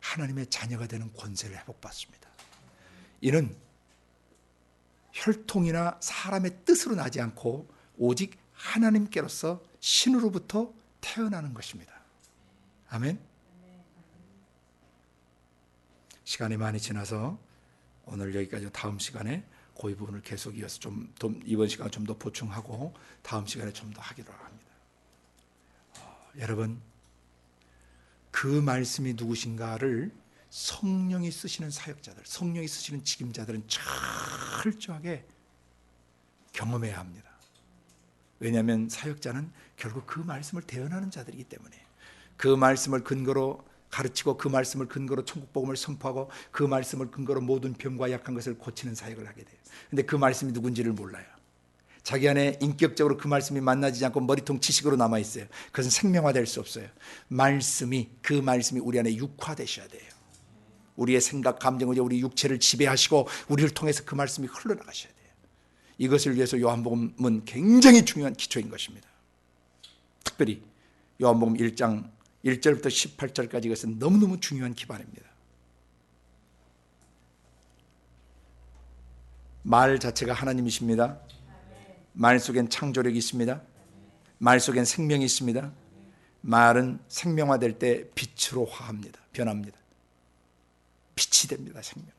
하나님의 자녀가 되는 권세를 회복받습니다. 이는 혈통이나 사람의 뜻으로 나지 않고 오직 하나님께로서 신으로부터 태어나는 것입니다. 아멘. 시간이 많이 지나서 오늘 여기까지, 다음 시간에 그 부분을 계속 이어서 이번 시간에 좀 더 보충하고 다음 시간에 좀 더 하기로 합니다. 여러분, 그 말씀이 누구신가를 성령이 쓰시는 사역자들, 성령이 쓰시는 직임자들은 철저하게 경험해야 합니다. 왜냐하면 사역자는 결국 그 말씀을 대언하는 자들이기 때문에, 그 말씀을 근거로 가르치고 그 말씀을 근거로 천국 복음을 선포하고 그 말씀을 근거로 모든 병과 약한 것을 고치는 사역을 하게 돼요. 그런데 그 말씀이 누군지를 몰라요. 자기 안에 인격적으로 그 말씀이 만나지 않고 머리통 지식으로 남아있어요. 그것은 생명화될 수 없어요. 그 말씀이 우리 안에 육화되셔야 돼요. 우리의 생각, 감정, 우리 육체를 지배하시고 우리를 통해서 그 말씀이 흘러나가셔야 돼요. 이것을 위해서 요한복음은 굉장히 중요한 기초인 것입니다. 특별히 요한복음 1장 1절부터 18절까지 이것은 너무너무 중요한 기반입니다. 말 자체가 하나님이십니다. 말 속엔 창조력이 있습니다. 말 속엔 생명이 있습니다. 말은 생명화될 때 빛으로 화합니다. 변합니다. 빛이 됩니다. 생명.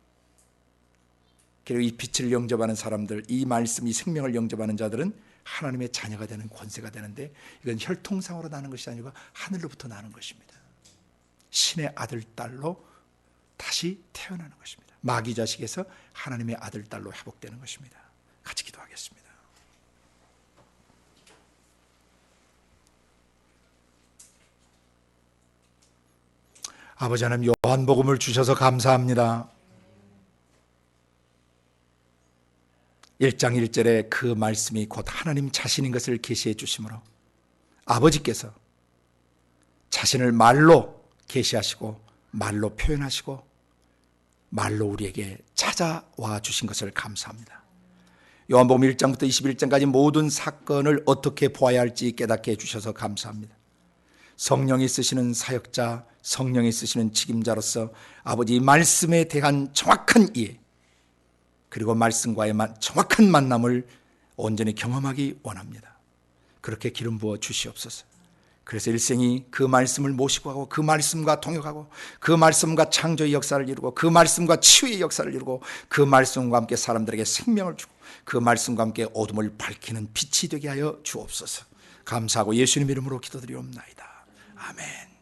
그리고 이 빛을 영접하는 사람들, 이 말씀, 이 생명을 영접하는 자들은 하나님의 자녀가 되는 권세가 되는데, 이건 혈통상으로 나는 것이 아니고 하늘로부터 나는 것입니다. 신의 아들, 딸로 다시 태어나는 것입니다. 마귀 자식에서 하나님의 아들, 딸로 회복되는 것입니다. 같이 기도하겠습니다. 아버지 하나님, 요한복음을 주셔서 감사합니다. 1장 1절에 그 말씀이 곧 하나님 자신인 것을 계시해 주심으로 아버지께서 자신을 말로 계시하시고 말로 표현하시고 말로 우리에게 찾아와 주신 것을 감사합니다. 요한복음 1장부터 21장까지 모든 사건을 어떻게 보아야 할지 깨닫게 해주셔서 감사합니다. 성령이 쓰시는 사역자, 성령이 쓰시는 책임자로서 아버지 말씀에 대한 정확한 이해, 그리고 말씀과의 정확한 만남을 온전히 경험하기 원합니다. 그렇게 기름 부어 주시옵소서. 그래서 일생이 그 말씀을 모시고 가고 그 말씀과 동역하고 그 말씀과 창조의 역사를 이루고 그 말씀과 치유의 역사를 이루고 그 말씀과 함께 사람들에게 생명을 주고 그 말씀과 함께 어둠을 밝히는 빛이 되게 하여 주옵소서. 감사하고 예수님 이름으로 기도드리옵나이다. 아멘.